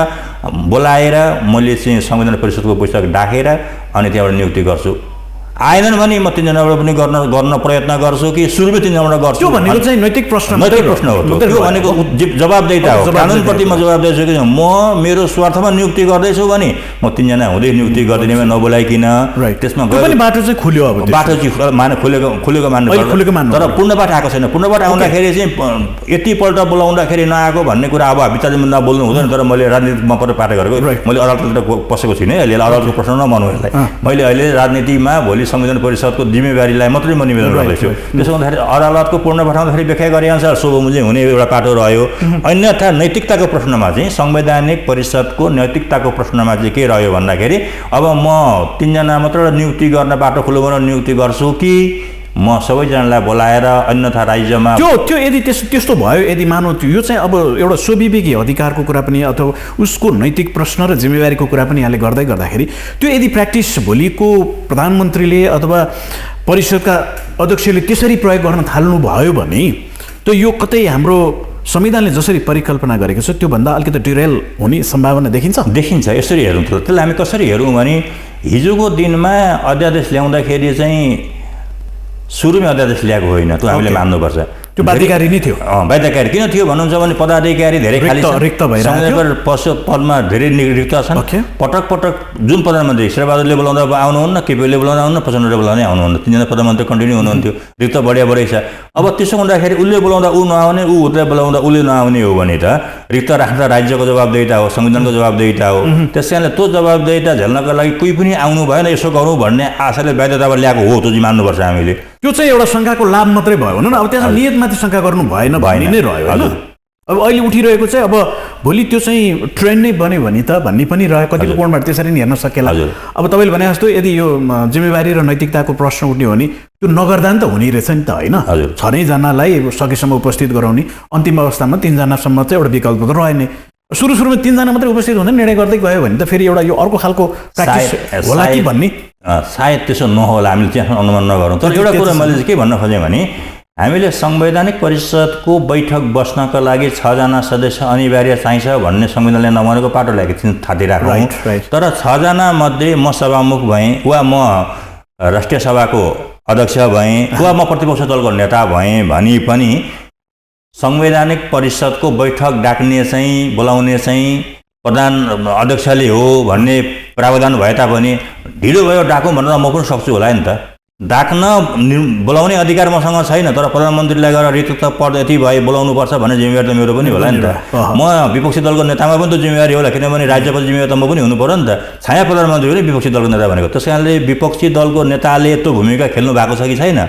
[SPEAKER 2] बोलाएर मैले चाहिँ संविधान परिषदको बैठक डाकेर अनि त्यहाँबाट नियुक्ति गर्छु। आएनन् भने म 3 जनाबाट पनि गर्न प्रयत्न गर्छु कि सुरुमै 3 जनाबाट गर्छु।
[SPEAKER 1] त्यो भनेको चाहिँ नैतिक प्रश्न
[SPEAKER 2] हो। त्यो भनेको जवाबदेहिता हो। कानुनप्रति म जवाबदेही छु कि म मेरो स्वार्थमा नियुक्ति गर्दैछु भने म 3 जना हुँदै नियुक्ति गर्दिनँ नबोलाइकिन। त्यसमा
[SPEAKER 1] पनि बाटो चाहिँ खुल्यो। अब
[SPEAKER 2] बाटो चाहिँ खुलेको मान्नु तर पूर्णबाट आएको छैन। पूर्णबाट आउँदाखेरि चाहिँ यतिपल्ट बोलाउँदाखेरि नआएको भन्ने कुरा अब विचार मुद्दा बोल्नु हुँदैन। तर मैले राजनीतिमा पर पाठ गरेको मैले अदालततिर पसेको छुइनँ। अहिले अदालतको प्रश्न नमान्नु यसलाई। मैले अहिले राजनीतिमा भोलि संविधान परिषदको जिम्मेवारीलाई मात्रै म निवेदन गर्दैछु। त्यसो हुँदाखेरि अदालतको पूर्णबाट आउँदाखेरि व्याख्या गरे अनुसार शोभमुझे हुने एउटा पाटो रह्यो। अन्यथा नैतिकताको प्रश्नमा चाहिँ संवैधानिक परिषदको नैतिकताको प्रश्नमा चाहिँ के रह्यो भन्दाखेरि अब म 3 जना मात्र नियुक्ति गर्न बाटो खुलो गरेर नियुक्ति गर्छु कि म सबैजनालाई बोलाएर अन्यथा राज्यमा
[SPEAKER 1] त्यो यदि त्यस्तो भयो, यदि मानौ यो चाहिँ अब एउटा स्वविवेकी अधिकारको कुरा पनि अथवा उसको नैतिक प्रश्न र जिम्मेवारीको कुरा पनि यहाँले गर्दै गर्दाखेरि त्यो यदि प्र्याक्टिस भोलिको प्रधानमन्त्रीले अथवा परिषदका अध्यक्षले त्यसरी प्रयोग गर्न थाल्नु भयो भने त यो कतै हाम्रो संविधानले जसरी परिकल्पना गरेको छ त्योभन्दा अलिकति डिरेल हुने सम्भावना देखिन्छ।
[SPEAKER 2] यसरी हेरौँ त त्यसलाई हामी कसरी हेरौँ भने हिजोको दिनमा अध्यादेश ल्याउँदाखेरि चाहिँ सुरुमै अध्यादेश ल्याएको होइन, त्यो हामीले मान्नुपर्छ।
[SPEAKER 1] त्यो बाध्यकारी नै थियो।
[SPEAKER 2] बाध्यकारी किन थियो भन्नुहुन्छ भने पदाधिकारी धेरै खाली
[SPEAKER 1] रिक्त भइरहेको
[SPEAKER 2] पदमा धेरै रिक्त छन्। पटक पटक जुन प्रधानमन्त्री शेरबहादुरले बोलाउँदा आउनुहुन्न, केपीले बोलाउँदा आउनुहुन्न, प्रचण्डले बोलाउँदै आउनुहुन्न, 3 जना प्रधानमन्त्री कन्टिन्यू हुनुहुन्थ्यो। रिक्त बढी छ। अब त्यसो हुँदाखेरि उसले बोलाउँदा ऊ नआउने, उसले बोलाउँदा उसले नआउने हो भने त रिक्त राख्दा राज्यको जवाबदेहिता हो, संविधानको जवाबदेहिता हो। त्यस कारणले त्यो जवाबदेहिता झेल्नको लागि कोही पनि आउनु भएन, यसो गरौँ भन्ने आशाले बाध्यताबाट ल्याएको हो। त्यो चाहिँ मान्नुपर्छ हामीले।
[SPEAKER 1] त्यो चाहिँ एउटा शङ्काको लाभ मात्रै भयो भनौँ न। अब त्यसमा नियतमाथि शङ्का गर्नु भएन भन्ने नै रह्यो। अब अहिले उठिरहेको चाहिँ अब भोलि त्यो चाहिँ ट्रेन्ड नै बन्यो भने त भन्ने पनि रह्यो कतिको कोणबाट त्यसरी नि हेर्न सकेला। अब तपाईँले भने जस्तो यदि यो जिम्मेवारी र नैतिकताको प्रश्न उठ्ने हो भने त्यो नगर्दा नि त हुने रहेछ नि त होइन। 6 नैजनालाई सकेसम्म उपस्थित गराउने, अन्तिम अवस्थामा 3 जनासम्म चाहिँ एउटा विकल्प त रह्यो नै। सुरुमा 3 जना मात्रै उपस्थित हुँदैन, निर्णय गर्दै गयो भने त फेरि एउटा यो अर्को खालको प्र्याक्टिस होला कि भन्ने।
[SPEAKER 2] सायद त्यसो नहोला, हामीले त्यहाँ अनुमान नगरौँ। तर एउटा कुरा मैले चाहिँ के भन्न खोजेँ भने हामीले संवैधानिक परिषदको बैठक बस्नका लागि 6 जना सदस्य अनिवार्य चाहिन्छ भन्ने संविधानले नभनेको पाटो ल्याएको थाती राख्छौँ। तर 6 जना मध्ये म सभामुख भएँ वा म राष्ट्रिय सभाको अध्यक्ष भएँ वा म प्रतिपक्ष दलको नेता भएँ भने पनि संवैधानिक परिषदको बैठक डाक्ने चाहिँ बोलाउने चाहिँ प्रधान अध्यक्षले हो भन्ने प्रावधान भए तापनि ढिलो भयो डाकौँ भनेर म पनि सक्छु होला नि त। डाक्न बोलाउने अधिकार मसँग छैन, तर प्रधानमन्त्रीलाई गएर रिक्त पद यति भए बोलाउनुपर्छ भन्ने जिम्मेवारी त मेरो पनि होला नि त। म विपक्षी दलको नेतामा पनि त जिम्मेवारी होला, किनभने राज्यपति जिम्मेवारी त म पनि हुनु पर्यो नि त। छाया प्रधानमन्त्री हो नि विपक्षी दलको नेता भनेको। त्यस कारणले विपक्षी दलको नेताले त्यो भूमिका खेल्नु भएको छ कि छैन?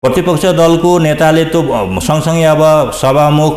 [SPEAKER 2] प्रतिपक्ष दलको नेताले त सँगसँगै अब सभामुख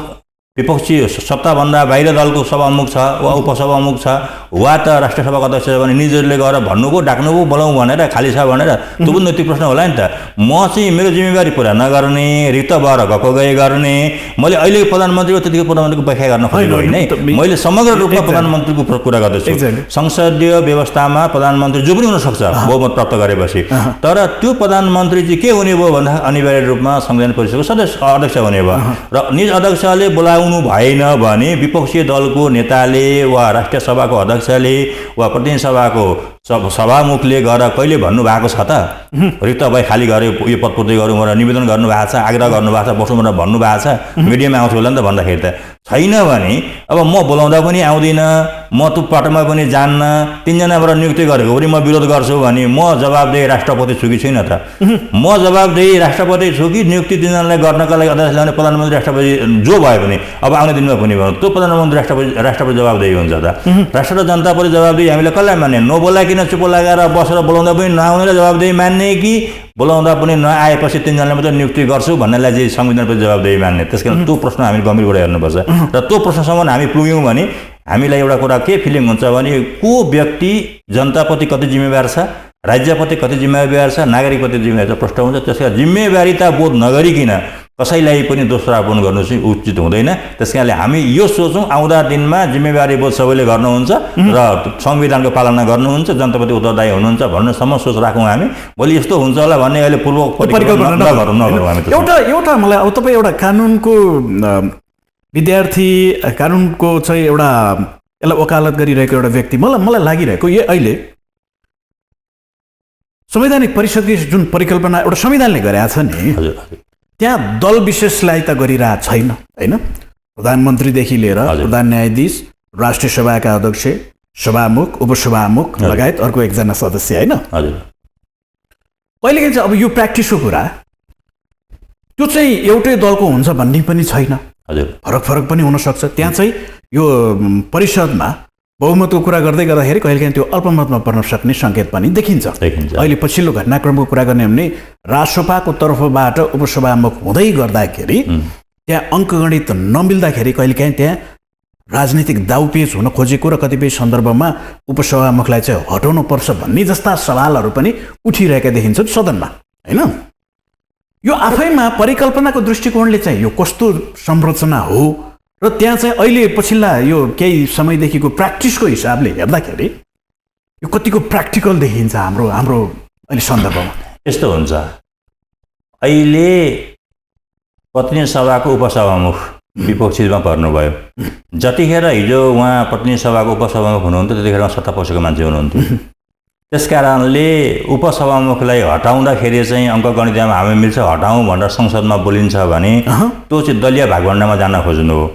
[SPEAKER 2] विपक्षी सत्ताभन्दा बाहिर दलको सभामुख छ वा उपसभामुख छ वा त राष्ट्रिय सभाको अध्यक्ष छ भने निजहरूले गएर भन्नुभयो डाक्नुभयो बोलाउँ भनेर खाली छ भनेर त्यो पनि नैतिक प्रश्न होला नि त। म चाहिँ मेरो जिम्मेवारी पुरा नगर्ने, रिक्त भएर गएको गए गर्ने, मैले अहिले प्रधानमन्त्री त्यतिकै प्रधानमन्त्रीको व्याख्या गर्न खोजेको होइन है। मैले समग्र रूपमा प्रधानमन्त्रीको कुरा गर्दैछु। संसदीय व्यवस्थामा प्रधानमन्त्री जो पनि हुनसक्छ बहुमत प्राप्त गरेपछि, तर त्यो प्रधानमन्त्री चाहिँ के हुने भयो भन्दा अनिवार्य रूपमा संविधान परिषदको सदस्य अध्यक्ष हुने भयो र निज अध्यक्षले बोलाउनु भएन भने विपक्षी दलको नेताले वा राष्ट्रिय सभाको अध्यक्षले वा प्रतिनिधि सभाको सभामुखले गएर कहिले भन्नुभएको छ त रिक्त भए खाली गरे यो पदपूर्ति गरौँ भनेर निवेदन गर्नुभएको छ, आग्रह गर्नुभएको छ, बस्नु भनेर भन्नुभएको छ, मिडियामा आउँछु होला नि त भन्दाखेरि त छैन भने अब म बोलाउँदा पनि आउँदिनँ, म त्यो पाटोमा पनि जान्न, 3 जनाबाट नियुक्ति गरेको पनि म विरोध गर्छु भने म जवाबदेही राष्ट्रपति छु कि छैन त? म जवाबदेही राष्ट्रपति छु कि नियुक्ति 3 जनालाई गर्नका लागि अध्यक्ष ल्याउने प्रधानमन्त्री राष्ट्रपति जो भयो भने अब आउने दिनमा पनि भयो त्यो प्रधानमन्त्री राष्ट्रपति जवाबदेही हुन्छ त। राष्ट्र र जनताप्रति जवाबदेही हामीले कसलाई मान्ने? नबोलाकिन चुप लगाएर बसेर बोलाउँदा पनि नआउनेलाई जवाबदेही मान्ने कि बोलाउँदा पनि नआएपछि 3 जनालाई मात्रै नियुक्ति गर्छु भन्नेलाई चाहिँ संविधानप्रति जवाबदेही मान्ने? त्यस कारण त्यो प्रश्न हामी गम्भीर भएर हेर्नुपर्छ र त्यो प्रश्नसम्म हामी पुग्यौँ भने हामीलाई एउटा कुरा के फिलिङ हुन्छ भने को व्यक्ति जनताप्रति कति जिम्मेवार छ, राज्यप्रति कति जिम्मेवार छ, नागरिकप्रति जिम्मेवार छ प्रश्न हुन्छ। त्यसकारण जिम्मेवारिता बोध नगरिकन कसैलाई पनि दोषारोपण गर्नु चाहिँ उचित हुँदैन। त्यस कारणले हामी यो सोचौँ आउँदा दिनमा जिम्मेवारी बोध सबैले गर्नुहुन्छ र संविधानको पालना गर्नुहुन्छ, जनताप्रति उत्तरदायी हुनुहुन्छ भन्नेसम्म सोच राखौँ हामी। भोलि यस्तो हुन्छ होला भन्ने अहिले पूर्व परिकल्पना नगरौँ हामी।
[SPEAKER 1] एउटा मलाई अब तपाईँ एउटा कानुनको विद्यार्थी, कानुनको चाहिँ एउटा यसलाई वकालत गरिरहेको एउटा व्यक्ति मलाई लागिरहेको यो अहिले संवैधानिक परिषदले जुन परिकल्पना एउटा संविधानले गरेका छ नि त्यहाँ दल विशेषलाई त गरिरहेको छैन होइन। प्रधानमन्त्रीदेखि लिएर प्रधान न्यायाधीश, राष्ट्रिय सभाका अध्यक्ष, सभामुख, उपसभामुख लगायत अर्को 1 जना सदस्य होइन। कहिलेकाहीँ चाहिँ अब यो प्र्याक्टिसको कुरा त्यो चाहिँ एउटै दलको हुन्छ भन्ने पनि छैन, फरक पनि हुनसक्छ। त्यहाँ चाहिँ यो परिषदमा बहुमतको कुरा गर्दै गर्दाखेरि कहिलेकाहीँ त्यो अल्पमतमा पर्न सक्ने सङ्केत पनि देखिन्छ। अहिले पछिल्लो घटनाक्रमको कुरा गर्ने भने रासोपाको तर्फबाट उपसभामुख हुँदै गर्दाखेरि त्यहाँ अङ्कगणित नमिल्दाखेरि कहिलेकाहीँ त्यहाँ राजनीतिक दाउपेच हुन खोजेको र कतिपय सन्दर्भमा उपसभामुखलाई चाहिँ हटाउनुपर्छ भन्ने जस्ता सवालहरू पनि उठिरहेका देखिन्छन् सदनमा होइन। यो आफैमा परिकल्पनाको दृष्टिकोणले चाहिँ यो कस्तो संरचना हो र त्यहाँ चाहिँ अहिले पछिल्ला यो केही समयदेखिको प्र्याक्टिसको हिसाबले हेर्दाखेरि यो कतिको प्र्याक्टिकल देखिन्छ हाम्रो अहिले सन्दर्भमा?
[SPEAKER 2] यस्तो हुन्छ, अहिले प्रतिनिधि सभाको उपसभामुख विपक्षीमा पर्नुभयो। जतिखेर हिजो उहाँ प्रतिनिधि सभाको उपसभामुख हुनुहुन्थ्यो त्यतिखेर सत्ता पक्षको मान्छे हुनुहुन्थ्यो। त्यस कारणले उपसभामुखलाई हटाउँदाखेरि चाहिँ अङ्कगणितमा हामी मिल्छ हटाउँ भनेर संसदमा बोलिन्छ भने त्यो चाहिँ दलीय भागभण्डामा जान खोज्नु हो।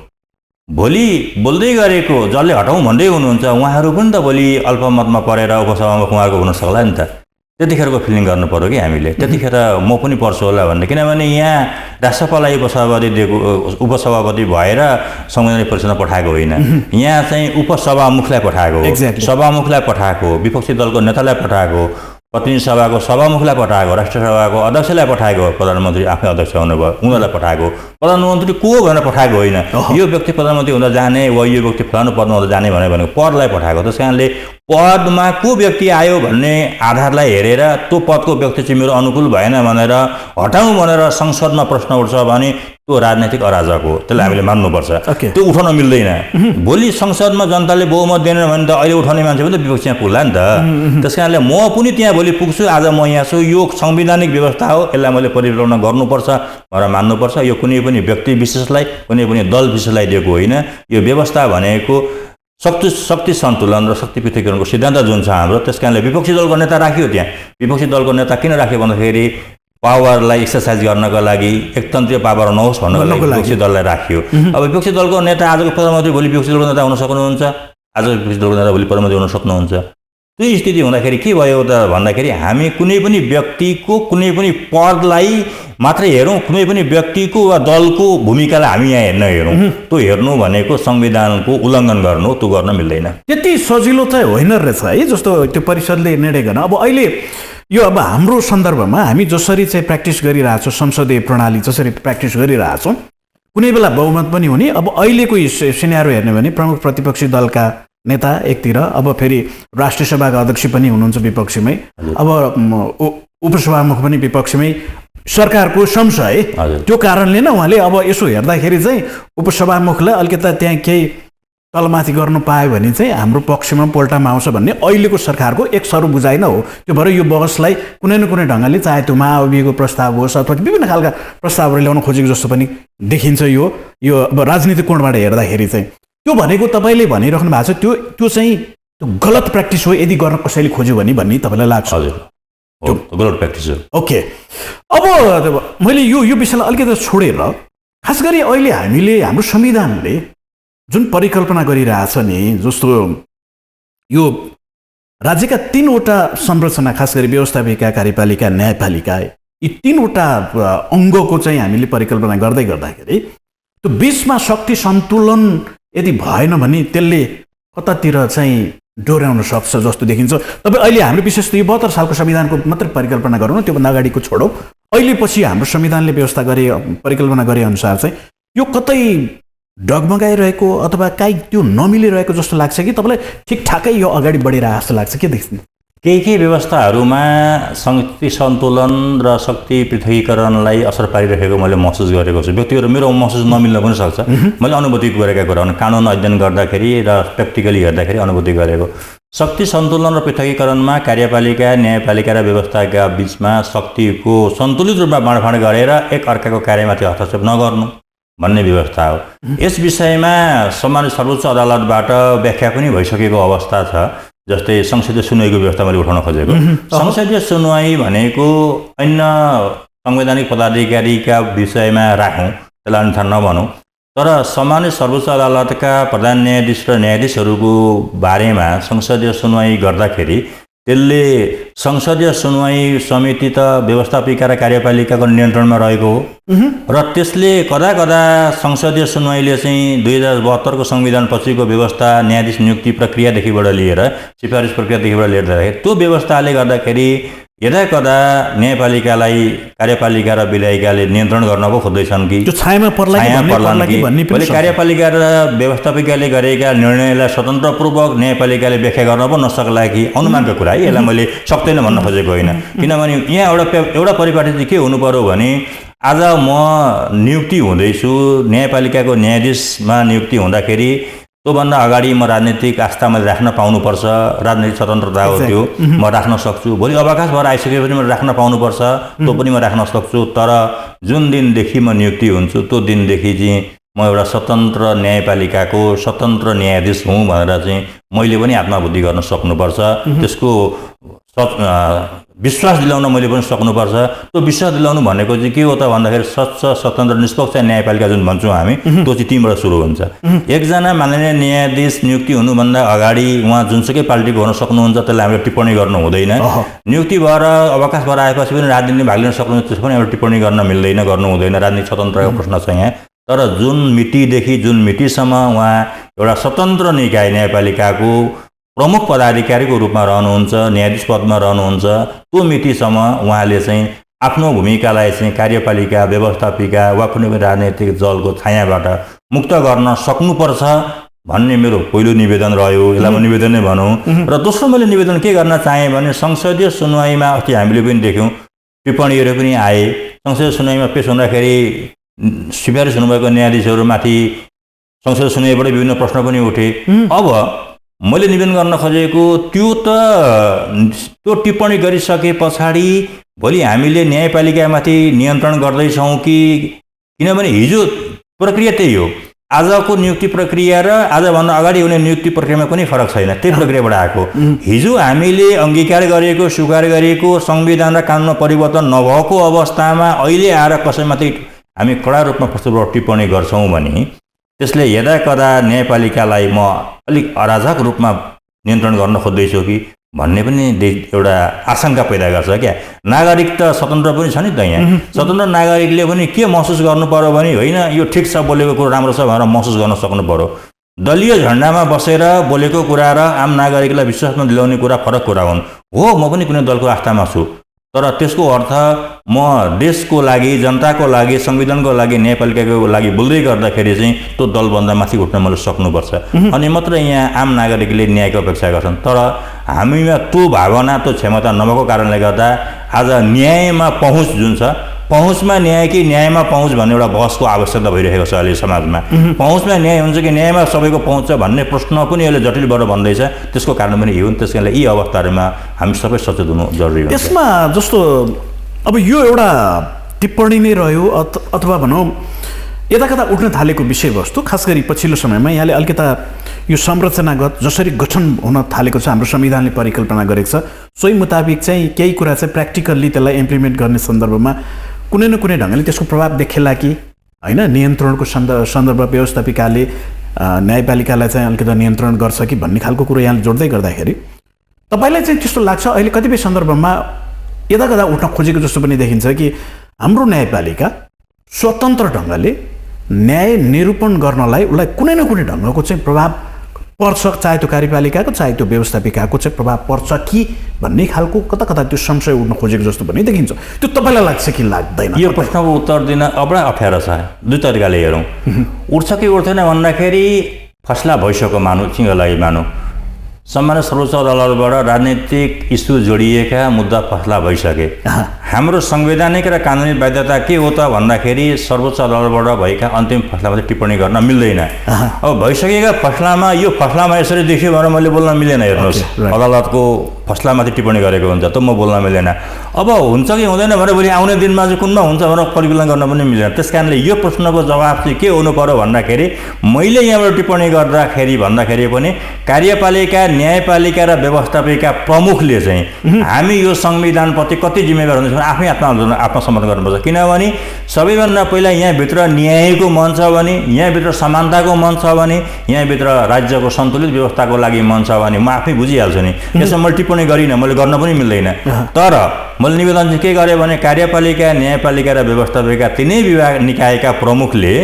[SPEAKER 2] भोलि बोल्दै गरेको जसले हटाउँ भन्दै हुनुहुन्छ उहाँहरू पनि त भोलि अल्पमतमा परेर उपसभामुख उहाँहरूको हुन सक्ला नि त। त्यतिखेरको फिलिङ गर्नु पर्यो कि हामीले, त्यतिखेर म पनि पर्छु होला भन्ने। किनभने यहाँ राष्ट्रपतिलाई उपसभापति भएर संवैधानिक परिषदमा पठाएको होइन, यहाँ चाहिँ उपसभामुखलाई पठाएको, सभामुखलाई पठाएको, विपक्षी दलको नेतालाई पठाएको, प्रतिनिधि सभाको सभामुखलाई पठाएको, राष्ट्रिय सभाको अध्यक्षलाई पठाएको, प्रधानमन्त्री आफै अध्यक्ष हुनुभयो उनीहरूलाई पठाएको, प्रधानमन्त्री को भनेर पठाएको होइन। यो व्यक्ति प्रधानमन्त्री हुँदा जाने वा यो व्यक्ति फलानु पदमा हुँदा जाने भनेको पदलाई पठाएको। त्यस कारणले पदमा को व्यक्ति आयो भन्ने आधारलाई हेरेर त्यो पदको व्यक्ति चाहिँ मेरो अनुकूल भएन भनेर हटाउँ भनेर संसदमा प्रश्न उठ्छ भने त्यो राजनैतिक अराजक हो, त्यसलाई हामीले मान्नुपर्छ। त्यो उठाउन मिल्दैन। भोलि संसदमा जनताले बहुमत दिएन भने त अहिले उठाउने मान्छे पनि त विपक्षमा पुग्ला नि त। त्यस कारणले म पनि त्यहाँ भोलि पुग्छु, आज म यहाँ छु, यो संवैधानिक व्यवस्था हो, यसलाई मैले परिवर्तन गर्नुपर्छ भनेर मान्नुपर्छ। यो कुनै पनि व्यक्ति विशेषलाई कुनै पनि दल विशेषलाई दिएको होइन। यो व्यवस्था भनेको शक्ति सन्तुलन र शक्ति पृथकीकरणको सिद्धान्त जुन छ हाम्रो, त्यस कारणले विपक्षी दलको नेता राखियो। त्यहाँ विपक्षी दलको नेता किन राख्यो भन्दाखेरि पावरलाई एक्सर्साइज गर्नको लागि, एकतन्त्रीय पावर नहोस् भन्नको लागि विपक्षी दललाई राखियो। अब विपक्षी दलको नेता आजको प्रधानमन्त्री भोलि विपक्षी दलको नेता हुन सक्नुहुन्छ, आजको विपक्षी दलको नेता भोलि प्रधानमन्त्री हुन सक्नुहुन्छ। त्यो स्थिति हुँदाखेरि के भयो त भन्दाखेरि हामी कुनै पनि व्यक्तिको कुनै पनि पदलाई मात्रै हेरौँ, कुनै पनि व्यक्तिको वा दलको भूमिकालाई हामी यहाँ हेरौँ। त्यो हेर्नु भनेको संविधानको उल्लङ्घन गर्नु, त्यो गर्न मिल्दैन।
[SPEAKER 1] त्यति सजिलो चाहिँ होइन रहेछ है, जस्तो त्यो परिषदले निर्णय गर्न। अब अहिले यो अब हाम्रो सन्दर्भमा हामी जसरी चाहिँ प्र्याक्टिस गरिरहेछौँ, संसदीय प्रणाली जसरी प्र्याक्टिस गरिरहेछौँ, कुनै बेला बहुमत पनि हुने। अब अहिलेको सिनेरियो हेर्ने भने प्रमुख प्रतिपक्षी दलका नेता एकतिर, अब फेरि राष्ट्रिय सभाका अध्यक्ष पनि हुनुहुन्छ विपक्षीमै, अब उपसभामुख पनि विपक्षीमै, सरकारको संशय त्यो कारणले नै उहाँले अब यसो हेर्दाखेरि चाहिँ उपसभामुखलाई अलिकति त्यहाँ केही तलमाथि गर्नु पायो भने चाहिँ हाम्रो पक्षमा पोल्टामा आउँछ भन्ने अहिलेको सरकारको एक सरू बुझाइ नै हो। त्यो भएर यो बहसलाई कुनै न कुनै ढङ्गले चाहे त्यो महाअभियोगको प्रस्ताव होस् अथवा विभिन्न खालका प्रस्तावहरू ल्याउन खोजेको जस्तो पनि देखिन्छ। यो अब राजनीतिक कोणबाट हेर्दाखेरि चाहिँ त्यो भनेको तपाईँले भनिराख्नु भएको छ त्यो चाहिँ त्यो गलत प्र्याक्टिस हो यदि गर्न कसैले खोज्यो भने भन्ने तपाईँलाई लाग्छ?
[SPEAKER 2] हजुर, त्यो गलत प्र्याक्टिस हो।
[SPEAKER 1] ओके, अब मैले यो विषयलाई अलिकति छोडेर खास गरी अहिले हामीले हाम्रो संविधानले जुन परिकल्पना गरिरहेछ नि, जस्तो यो राज्यका 3वटा संरचना, खास गरी व्यवस्थापिका, कार्यपालिका, न्यायपालिका, यी 3वटा अङ्गको चाहिँ हामीले परिकल्पना गर्दै गर्दाखेरि त्यो बिचमा शक्ति सन्तुलन यदि भएन भने त्यसले कतातिर चाहिँ डोर्याउन सक्छ जस्तो देखिन्छ। तपाईँ अहिले हाम्रो विशेष त यो 72 सालको संविधानको मात्रै परिकल्पना गरौँ न, त्योभन्दा अगाडिको छोडौँ। अहिले पछि हाम्रो संविधानले व्यवस्था गरे परिकल्पना गरे अनुसार चाहिँ यो कतै डगमगाइरहेको अथवा काहीँ त्यो नमिलिरहेको जस्तो लाग्छ कि तपाईँलाई ठिकठाकै यो अगाडि बढिरहेको जस्तो लाग्छ? के देख्छ?
[SPEAKER 2] केही व्यवस्थाहरूमा शक्ति सन्तुलन र शक्ति पृथकीकरणलाई असर पारिरहेको मैले महसुस गरेको छु। व्यक्तिगत मेरो महसुस नमिल्न पनि सक्छ, मैले अनुभूति गरेका कुरा हो। कानुन अध्ययन गर्दाखेरि र प्र्याक्टिकली हेर्दाखेरि अनुभूति गरेको शक्ति सन्तुलन र पृथकीकरणमा कार्यपालिका, न्यायपालिका र व्यवस्थाका बिचमा शक्तिको सन्तुलित रूपमा बाँडफाँड गरेर एक अर्काको कार्यमाथि हस्तक्षेप नगर्नु भन्ने व्यवस्था हो। यस विषयमा सम्मानित सर्वोच्च अदालतबाट व्याख्या पनि भइसकेको अवस्था छ। जस्तै संसदीय सुनवाईको व्यवस्था मैले उठाउन खोजेको। संसदीय सुनवाई भनेको अन्य संवैधानिक पदाधिकारीका विषयमा राखौँ, त्यसलाई अनुसार नभनौँ, तर सम्मानित सर्वोच्च अदालतका प्रधान न्यायाधीश र न्यायाधीशहरूको बारेमा संसदीय सुनवाई गर्दाखेरि त्यसले संसदीय सुनवाई समिति त व्यवस्थापिका र कार्यपालिकाको नियन्त्रणमा रहेको हो र त्यसले कदा कदा संसदीय सुनवाईले चाहिँ 2072 को संविधान पछिको व्यवस्था न्यायाधीश नियुक्ति प्रक्रियादेखिबाट लिएर सिफारिस प्रक्रियादेखिबाट लिएर त्यो व्यवस्थाले गर्दाखेरि यदा कदा न्यायपालिकालाई कार्यपालिका र विधायिकाले नियन्त्रण गर्न पो खोज्दैछन् कि त्यो छायामा पर्लान् कि भन्ने कार्यपालिका र व्यवस्थापिकाले गरेका निर्णयलाई स्वतन्त्रपूर्वक न्यायपालिकाले व्याख्या गर्न पो नसक्ला कि अनुमानको कुरा है। यसलाई मैले सक्दैन भन्न खोजेको होइन, किनभने यहाँ एउटा परिपाटी चाहिँ के हुनु पर्यो भने आज म नियुक्ति हुँदैछु, न्यायपालिकाको न्यायाधीशमा नियुक्ति हुँदाखेरि त्योभन्दा अगाडि म राजनीतिक आस्था मैले राख्न पाउनुपर्छ, राजनीतिक स्वतन्त्रता हो त्यो, म राख्न सक्छु। भोलि अवकाश भएर आइसकेपछि मैले राख्न पाउनुपर्छ, त्यो पनि म राख्न सक्छु। तर जुन दिनदेखि म नियुक्ति हुन्छु त्यो दिनदेखि चाहिँ म एउटा स्वतन्त्र न्यायपालिकाको स्वतन्त्र न्यायाधीश हुँ भनेर चाहिँ मैले पनि आत्मबुद्धि गर्न सक्नुपर्छ। त्यसको विश्वास दिलाउन मैले पनि सक्नुपर्छ। त्यो विश्वास दिलाउनु भनेको चाहिँ के हो त भन्दाखेरि स्वच्छ स्वतन्त्र निष्पक्ष न्यायपालिका जुन भन्छौँ हामी, त्यो चाहिँ तीबाट सुरु हुन्छ। एकजना माननीय न्यायाधीश नियुक्ति हुनुभन्दा अगाडि उहाँ जुनसुकै पार्टीको हुन सक्नुहुन्छ, त्यसलाई हामीले टिप्पणी गर्नु हुँदैन। नियुक्ति भएर अवकाश भएर आएपछि पनि राजनीतिमा भाग लिन सक्नुहुन्छ, त्यसको पनि हामीले टिप्पणी गर्न मिल्दैन, गर्नु हुँदैन। राजनीतिक स्वतन्त्रताको प्रश्न छ यहाँ। तर जुन मितिदेखि जुन मितिसम्म उहाँ एउटा स्वतन्त्र निकाय न्यायपालिकाको प्रमुख पदाधिकारीको रूपमा रहनुहुन्छ, न्यायाधीश पदमा रहनुहुन्छ, त्यो मितिसम्म उहाँले चाहिँ आफ्नो भूमिकालाई चाहिँ कार्यपालिका, व्यवस्थापिका वा कुनै पनि राजनैतिक दलको छायाबाट मुक्त गर्न सक्नुपर्छ भन्ने मेरो पहिलो निवेदन रह्यो। यसलाई म निवेदन नै भनौँ। र दोस्रो मैले निवेदन के गर्न चाहेँ भने संसदीय सुनवाईमा अस्ति हामीले पनि देख्यौँ, टिप्पणीहरू पनि आए। संसदीय सुनवाईमा पेश हुँदाखेरि सिफारिस हुनुभएको न्यायाधीशहरूमाथि संसदीय सुनवाईबाट विभिन्न प्रश्न पनि उठे। अब मैले निवेदन गर्न खोजेको त्यो टिप्पणी गरिसके पछाडि भोलि हामीले न्यायपालिकामाथि नियन्त्रण गर्दैछौँ कि, किनभने हिजो प्रक्रिया त्यही हो। आजको नियुक्ति प्रक्रिया र आजभन्दा अगाडि हुने नियुक्ति प्रक्रियामा कुनै फरक छैन, त्यही प्रक्रियाबाट आएको। हिजो हामीले अङ्गीकार गरेको, स्वीकार गरेको संविधान र कानुनमा परिवर्तन नभएको अवस्थामा अहिले आएर कसैमाथि हामी कडा रूपमा प्रस्तुत टिप्पणी गर्छौँ भने त्यसले यदाकदा न्यायपालिकालाई म अलिक अराजक रूपमा नियन्त्रण गर्न खोज्दैछु कि भन्ने पनि एउटा आशंका पैदा गर्छ क्या। नागरिक त स्वतन्त्र पनि छ नि त यहाँ। स्वतन्त्र नागरिकले पनि के महसुस गर्नु पर्यो भने होइन यो ठिक छ, बोलेको कुरो राम्रो छ भनेर महसुस गर्न सक्नु पर्यो। दलीय झन्डामा बसेर बोलेको कुरा र आम नागरिकलाई विश्वासमा दिलाउने कुरा फरक कुरा हुन्। हो, म पनि कुनै दलको आस्थामा छु, तर त्यसको अर्थ म देशको लागि, जनताको लागि, संविधानको लागि, न्यायपालिकाको लागि बोल्दै गर्दाखेरि चाहिँ त्यो दलभन्दा माथि उठ्न मैले सक्नुपर्छ। अनि मात्र यहाँ आम नागरिकले न्यायको अपेक्षा गर्छन्। तर हामीमा त्यो भावना, त्यो क्षमता नभएको कारणले गर्दा आज न्यायमा पहुँच जुन छ, पहुँचमा न्याय कि न्यायमा पहुँच भन्ने एउटा बहसको आवश्यकता भइरहेको छ अहिले समाजमा। पहुँचमा न्याय हुन्छ कि न्यायमा सबैको पहुँच छ भन्ने प्रश्न पनि अहिले जटिल भएर भन्दैछ। त्यसको कारण पनि यो हुन्। त्यस कारणले यी अवस्थाहरूमा हामी सबै सचेत हुनु जरुरी हुन्छ।
[SPEAKER 1] यसमा जस्तो अब यो एउटा टिप्पणी नै रह्यो अथवा भनौँ यताकता उठ्न थालेको विषयवस्तु, खास गरी पछिल्लो समयमा यहाँले अलिकता यो संरचनागत जसरी गठन हुन थालेको छ, हाम्रो संविधानले परिकल्पना गरेको छ, सोही मुताबिक चाहिँ केही कुरा चाहिँ प्र्याक्टिकल्ली त्यसलाई इम्प्लिमेन्ट गर्ने सन्दर्भमा कुनै न कुनै ढङ्गले त्यसको प्रभाव देखेला कि होइन, नियन्त्रणको सन्दर्भ व्यवस्थापिकाले न्यायपालिकालाई चाहिँ अलिकति नियन्त्रण गर्छ कि भन्ने खालको कुरो यहाँले जोड्दै गर्दाखेरि तपाईँलाई चाहिँ त्यस्तो लाग्छ अहिले कतिपय सन्दर्भमा यताकता उठ्न खोजेको जस्तो पनि देखिन्छ कि हाम्रो न्यायपालिका स्वतन्त्र ढङ्गले न्याय निरूपण गर्नलाई उसलाई कुनै न कुनै ढङ्गको चाहिँ प्रभाव पर्छ, चाहे त्यो कार्यपालिकाको चाहे त्यो व्यवस्थापिकाको चाहिँ प्रभाव पर्छ कि भन्ने खालको कता कता त्यो संशय उठ्न खोजेको जस्तो पनि देखिन्छ। त्यो तपाईँलाई लाग्छ कि लाग्दैन?
[SPEAKER 2] यो प्रश्नको उत्तर दिन अब अप्ठ्यारो छ। दुई तरिकाले हेरौँ। उठ्छ कि उठ्दैन भन्दाखेरि फैसला भइसक्यो मानौँ, सिंहलाई मानौँ, सम्मानित सर्वोच्च अदालतबाट राजनीतिक इस्यु जोडिएका मुद्दा फैसला भइसके। हाम्रो संवैधानिक र कानुनी बाध्यता के हो त भन्दाखेरि सर्वोच्च अदालतबाट भएका अन्तिम फैसलामाथि टिप्पणी गर्न मिल्दैन। अब भइसकेका फैसलामा यो फैसलामा यसरी देखियो भनेर मैले बोल्न मिलेन। हेर्नुहोस्, अदालतको फैसलामाथि टिप्पणी गरेको हुन्छ त म बोल्न मिलेन। अब हुन्छ कि हुँदैन भनेर भोलि आउने दिनमा चाहिँ कुनमा हुन्छ भनेर परिकल्पना गर्न पनि मिलेन। त्यस कारणले यो प्रश्नको जवाब चाहिँ के हुनु पर्यो भन्दाखेरि मैले यहाँबाट टिप्पणी भन्दाखेरि पनि कार्यपालिका, न्यायपालिका र व्यवस्थापिका प्रमुखले चाहिँ हामी यो संविधानप्रति कति जिम्मेवार हुन्छौँ आफै आत्मसमर्पण गर्नुपर्छ। किनभने सबैभन्दा पहिला यहाँभित्र न्यायको मन छ भने, यहाँभित्र समानताको मन छ भने, यहाँभित्र राज्यको सन्तुलित व्यवस्थाको लागि मन छ भने म आफै बुझिहाल्छु नि। यसमा मैले टिप्पणी गरिनँ, मैले गर्न पनि मिल्दैन। तर मैले निवेदन चाहिँ के गरेँ भने कार्यपालिका, न्यायपालिका र व्यवस्थापिका तिनै विभाग निकायका प्रमुखले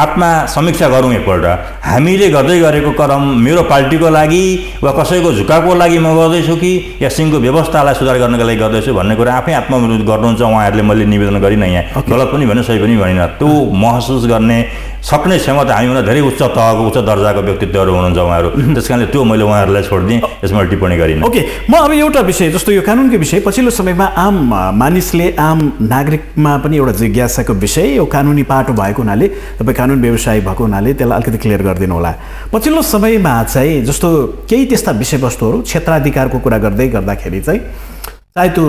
[SPEAKER 2] आत्मा समीक्षा गरौँ एकपल्ट। हामीले गर्दै गरेको कर्म मेरो पार्टीको लागि वा कसैको झुकाको लागि म गर्दैछु कि या सिंहको व्यवस्थालाई सुधार गर्नको लागि गर्दैछु भन्ने कुरा आफै आत्मविरोध गर्नुहुन्छ उहाँहरूले। मैले निवेदन गरिनँ, यहाँ गलत पनि भने सही पनि भनिनँ। त्यो महसुस गर्ने सक्ने क्षमता हामीभन्दा धेरै उच्च तहको, उच्च दर्जाको व्यक्तित्वहरू हुनुहुन्छ उहाँहरू। त्यस कारणले त्यो मैले उहाँहरूलाई छोडिदिएँ, यसमा टिप्पणी गरिनँ।
[SPEAKER 1] ओके, म अब एउटा विषय जस्तो यो कानुनको विषय पछिल्लो समयमा आम मानिसले, आम नागरिकमा पनि एउटा जिज्ञासाको विषय, यो कानुनी पाटो भएको हुनाले, तपाईँ कानुन व्यवसायी भएको हुनाले त्यसलाई अलिकति क्लियर गरिदिनु होला। पछिल्लो समयमा चाहिँ जस्तो केही त्यस्ता विषयवस्तुहरू क्षेत्राधिकारको कुरा गर्दाखेरि चाहिँ चाहे त्यो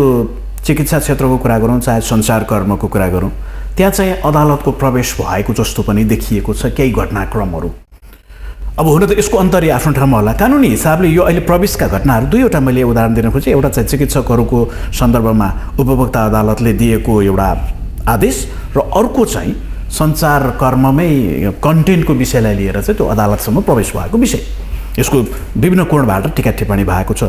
[SPEAKER 1] चिकित्सा क्षेत्रको कुरा गरौँ, चाहे सञ्चार कर्मको कुरा गरौँ, त्यहाँ चाहिँ अदालतको प्रवेश भएको जस्तो पनि देखिएको छ केही घटनाक्रमहरू। अब हुन त यसको अन्तर्य आफ्नो ठाउँमा होला। कानुनी हिसाबले यो अहिले प्रवेशका घटनाहरू दुईवटा मैले उदाहरण दिन खोजेँ। एउटा चाहिँ चिकित्सकहरूको सन्दर्भमा उपभोक्ता अदालतले दिएको एउटा आदेश र अर्को चाहिँ सञ्चार कर्ममै कन्टेन्टको विषयलाई लिएर चाहिँ त्यो अदालतसम्म प्रवेश भएको विषय। यसको विभिन्न कोणबाट टिका टिप्पणी भएको छ।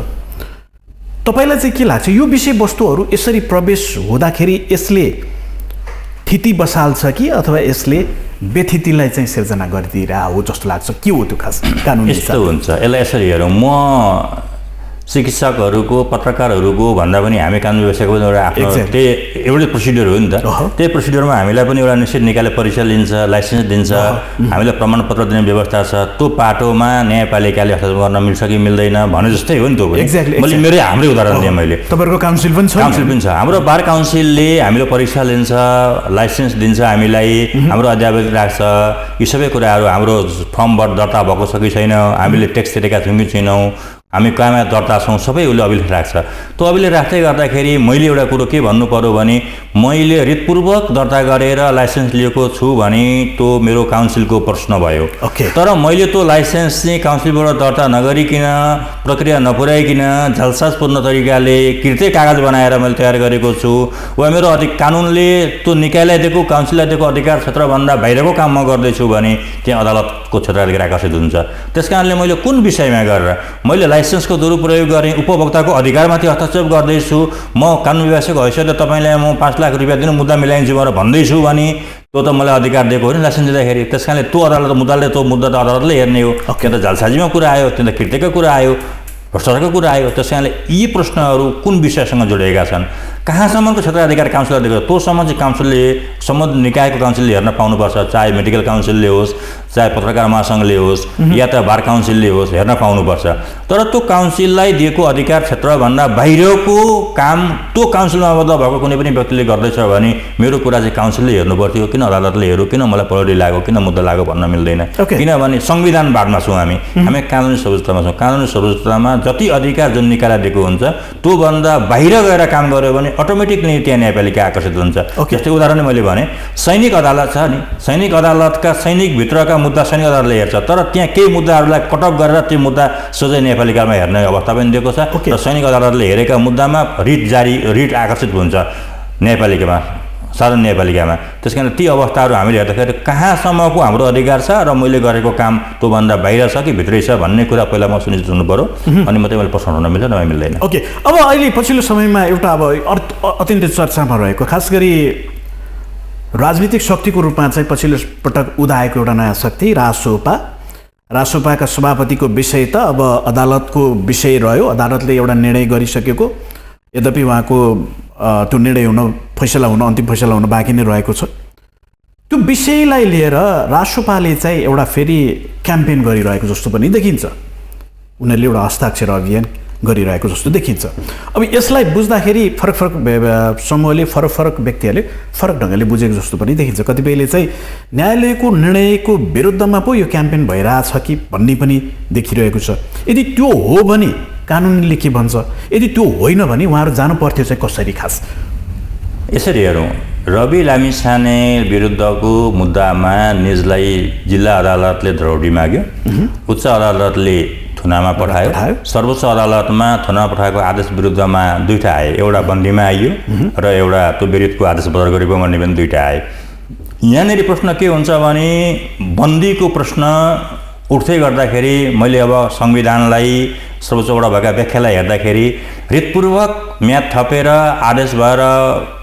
[SPEAKER 1] तपाईँलाई चाहिँ के लाग्छ यो विषयवस्तुहरू यसरी प्रवेश हुँदाखेरि यसले थिति बसाल्छ कि अथवा यसले व्यथितिलाई चाहिँ सिर्जना गरिदिएर हो जस्तो लाग्छ? के हो त्यो खास कानुनी?
[SPEAKER 2] यस्तो हुन्छ, यसलाई यसरी हेरौँ। म चिकित्सकहरूको पत्रकारहरूको भन्दा पनि हामी कानुन व्यवसायको पनि एउटा आफ्नो त्यही एउटै प्रोसिड्युर हो नि त। त्यही प्रोसिड्युरमा हामीलाई पनि एउटा निश्चित निकायले परीक्षा लिन्छ, लाइसेन्स दिन्छ, हामीलाई प्रमाणपत्र दिने व्यवस्था छ। त्यो पाटोमा न्यायपालिकाले हस्तक्षेप गर्न मिल्छ कि मिल्दैन भने जस्तै हो नि त्यो पनि। मैले हाम्रै उदाहरण दिएँ मैले।
[SPEAKER 1] तपाईँहरूको काउन्सिल पनि छ?
[SPEAKER 2] काउन्सिल पनि छ। हाम्रो बार काउन्सिलले हामीले परीक्षा लिन्छ, लाइसेन्स दिन्छ हामीलाई, हाम्रो अध्यापक राख्छ। यी सबै कुराहरू हाम्रो फर्म दर्ता भएको छ कि छैन, हामीले ट्याक्स तिरेका छौँ कि छैनौँ, हामी कहाँमा दर्ता छौँ, सबै उसले अभिलेख राख्छ। त्यो अभिलेख राख्दै गर्दाखेरि मैले एउटा कुरो के भन्नु पर्यो भने मैले रितपूर्वक दर्ता गरेर लाइसेन्स लिएको छु भने त्यो मेरो काउन्सिलको प्रश्न भयो। तर मैले त्यो लाइसेन्स चाहिँ काउन्सिलबाट दर्ता नगरिकन, प्रक्रिया नपुर्याइकन झलसाजपूर्ण तरिकाले कृत्य कागज बनाएर मैले तयार गरेको छु वा मेरो कानुनले त्यो निकायलाई दिएको, काउन्सिललाई दिएको अधिकार क्षेत्रभन्दा बाहिरको काम म गर्दैछु भने त्यहाँ अदालतको क्षेत्रदेखि आकर्षित हुन्छ। त्यस कारणले मैले कुन विषयमा गरेर मैले लाइसेन्सको दुरुपयोग गरेँ, उपभोक्ताको अधिकारमाथि हस्तक्षेप गर्दैछु, म कानुन व्यवसायको हैसियतले तपाईँलाई म 5 लाख रुपियाँ दिनु मुद्दा मिलाइदिन्छु भनेर भन्दैछु भने त्यो त मलाई अधिकार दिएको हो नि लाइसेन्स दिँदाखेरि। त्यस कारणले त्यो मुद्दाले त्यो मुद्दा त अदालतले हेर्ने हो। त्यहाँ त जालसाजीमा कुरा आयो, त्यहाँ त कृत्यको कुरा आयो, भ्रष्टाचारको कुरा आयो। त्यस कारणले यी प्रश्नहरू कुन विषयसँग जोडिएका छन्, कहाँसम्मको क्षेत्राधिकार काउन्सिलले दिएको, तोसम्म चाहिँ काउन्सिलले सम्बन्धित निकायको काउन्सिलले हेर्न पाउनुपर्छ। चाहे मेडिकल काउन्सिलले होस्, चाहे पत्रकार महासङ्घले होस् या त बार काउन्सिलले होस्, हेर्न पाउनुपर्छ। तर त्यो काउन्सिललाई दिएको अधिकार क्षेत्रभन्दा बाहिरको काम त्यो काउन्सिलमा आबद्ध भएको कुनै पनि व्यक्तिले गर्दैछ भने मेरो कुरा चाहिँ काउन्सिलले हेर्नु पर्थ्यो। किन अदालतले हेरौँ, किन मलाई परोडी लाग्यो, किन मुद्दा लाग्यो भन्न मिल्दैन। किनभने संविधानवादमा छौँ हामी कानुनी सर्वोच्चतामा छौँ। कानुनी सर्वोच्चतामा जति अधिकार जुन निकायलाई दिएको हुन्छ त्योभन्दा बाहिर गएर काम गर्यो भने अटोमेटिकली त्यहाँ न्यायपालिका आकर्षित हुन्छ। जस्तै उदाहरण मैले भने सैनिक अदालत छ नि, सैनिक अदालतका सैनिकभित्रका मुद्दा सैनिक अदालतले हेर्छ, तर त्यहाँ केही मुद्दाहरूलाई कटअप गरेर त्यो मुद्दा सोझै न्यायपालिकामा हेर्ने अवस्था पनि दिएको छ। र सैनिक अदालतले हेरेका मुद्दामा रिट आकर्षित हुन्छ न्यायपालिकामा, साधारण न्यायपालिकामा। त्यस कारण ती अवस्थाहरू हामीले हेर्दाखेरि कहाँसम्मको हाम्रो अधिकार छ र मैले गरेको काम त्योभन्दा बाहिर छ कि भित्रै छ भन्ने कुरा पहिला म सुनिश्चित हुनु पऱ्यो, अनि मात्रै मैले प्रश्न हुन मिल्छ, नभए मिल्दैन।
[SPEAKER 1] अब अहिले पछिल्लो समयमा एउटा अब अत्यन्तै चर्चामा रहेको, खास गरी राजनीतिक शक्तिको रूपमा चाहिँ पछिल्लो पटक उदाएको एउटा नयाँ शक्ति रासोपाका सभापतिको विषय त अब अदालतको विषय रह्यो। अदालतले एउटा निर्णय गरिसकेको, यद्यपि उहाँको त्यो निर्णय फैसला हुन अन्तिम फैसला हुन बाँकी नै रहेको छ। त्यो विषयलाई लिएर रासोपाले चाहिँ एउटा फेरि क्याम्पेन गरिरहेको जस्तो पनि देखिन्छ। उनीहरूले एउटा हस्ताक्षर अभियान गरिरहेको जस्तो देखिन्छ। अब यसलाई बुझ्दाखेरि फरक समूहले फरक व्यक्तिहरूले फरक ढङ्गले बुझेको जस्तो पनि देखिन्छ। कतिपयले चाहिँ न्यायालयको निर्णयको विरुद्धमा पो यो क्याम्पेन भइरहेछ कि भन्ने पनि देखिरहेको छ। यदि त्यो हो भने कानुनले के भन्छ, यदि त्यो होइन भने उहाँहरू जानु पर्थ्यो चाहिँ कसरी? खास
[SPEAKER 2] यसरी हेरौँ, रवि लामिछाने विरुद्धको मुद्दामा निजलाई जिल्ला अदालतले धरोडी माग्यो, उच्च अदालतले थुनामा पठायो, सर्वोच्च अदालतमा थुनामा पठाएको आदेश विरुद्धमा दुईटा आए, एउटा बन्दीमा आइयो र एउटा त्यो विरुद्धको आदेश बदल गरेको भन्ने पनि दुईटा आए। यहाँनिर प्रश्न के हुन्छ भने बन्दीको प्रश्न उठ्दै गर्दाखेरि मैले अब संविधानलाई सर्वोच्चबाट भएका व्याख्यालाई हेर्दाखेरि रितपूर्वक म्याद थपेर आदेश भएर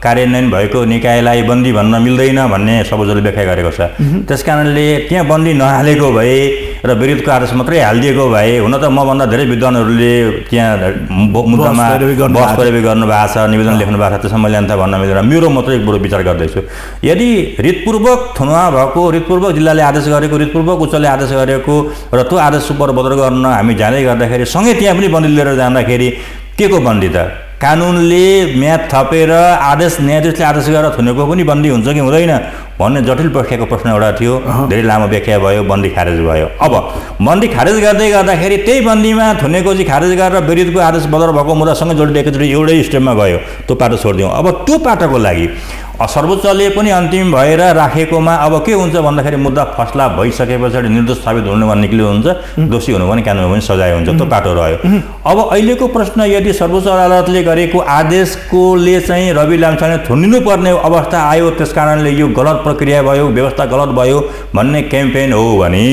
[SPEAKER 2] कार्यान्वयन भएको निकायलाई बन्दी भन्न मिल्दैन भन्ने सर्वोच्चले व्याख्या गरेको छ। त्यस कारणले त्यहाँ बन्दी नहालेको भए र विरुद्धको आदेश मात्रै हालिदिएको भए, हुन त मभन्दा धेरै विद्वानहरूले त्यहाँ मुद्दामा बहस प्रयोग गर्नुभएको छ, निवेदन लेख्नु भएको छ, त्यसमा मैले अन्त भन्न मिल्दैन। मेरो मात्रै बरु विचार गर्दैछु। यदि रितपूर्वक थुनुवा भएको, रितपूर्वक जिल्लाले आदेश गरेको, रितपूर्वक उच्चले आदेश गरेको र त्यो आदेश सुपर बदल गर्न हामी जाँदै गर्दाखेरि सँगै त्यहाँ पनि बन्दी लिएर जाँदाखेरि के को बन्दी त? कानुनले म्याद थपेर आदेश न्यायाधीशले आदेश गरेर थुनेको पनि बन्दी हुन्छ कि हुँदैन भन्ने जटिल व्याख्याको प्रश्न एउटा थियो। धेरै लामो व्याख्या भयो, बन्दी खारेज भयो। अब बन्दी खारेज गर्दै गर्दाखेरि त्यही बन्दीमा थुनेको चाहिँ खारेज गरेर विरुद्धको आदेश बदल भएको मुद्दासँग जोडिएको एउटै स्टेपमा गयो, त्यो पाटो छोडिदिउँ। अब त्यो पाटोको लागि सर्वोच्चले पनि अन्तिम भएर राखेकोमा अब के हुन्छ भन्दाखेरि मुद्दा फैसला भइसके पछाडि निर्दोष साबित हुनु भने निक्लियो हुन्छ, दोषी हुनु भने कानुनमा पनि सजाय हुन्छ, त्यो पाटो रह्यो। अब अहिलेको प्रश्न यदि सर्वोच्च अदालतले गरेको आदेशकोले चाहिँ रवि लामिछाने थुनिनु पर्ने अवस्था आयो, त्यस कारणले यो गलत प्रक्रिया भयो, व्यवस्था गलत भयो भन्ने क्याम्पेन हो भने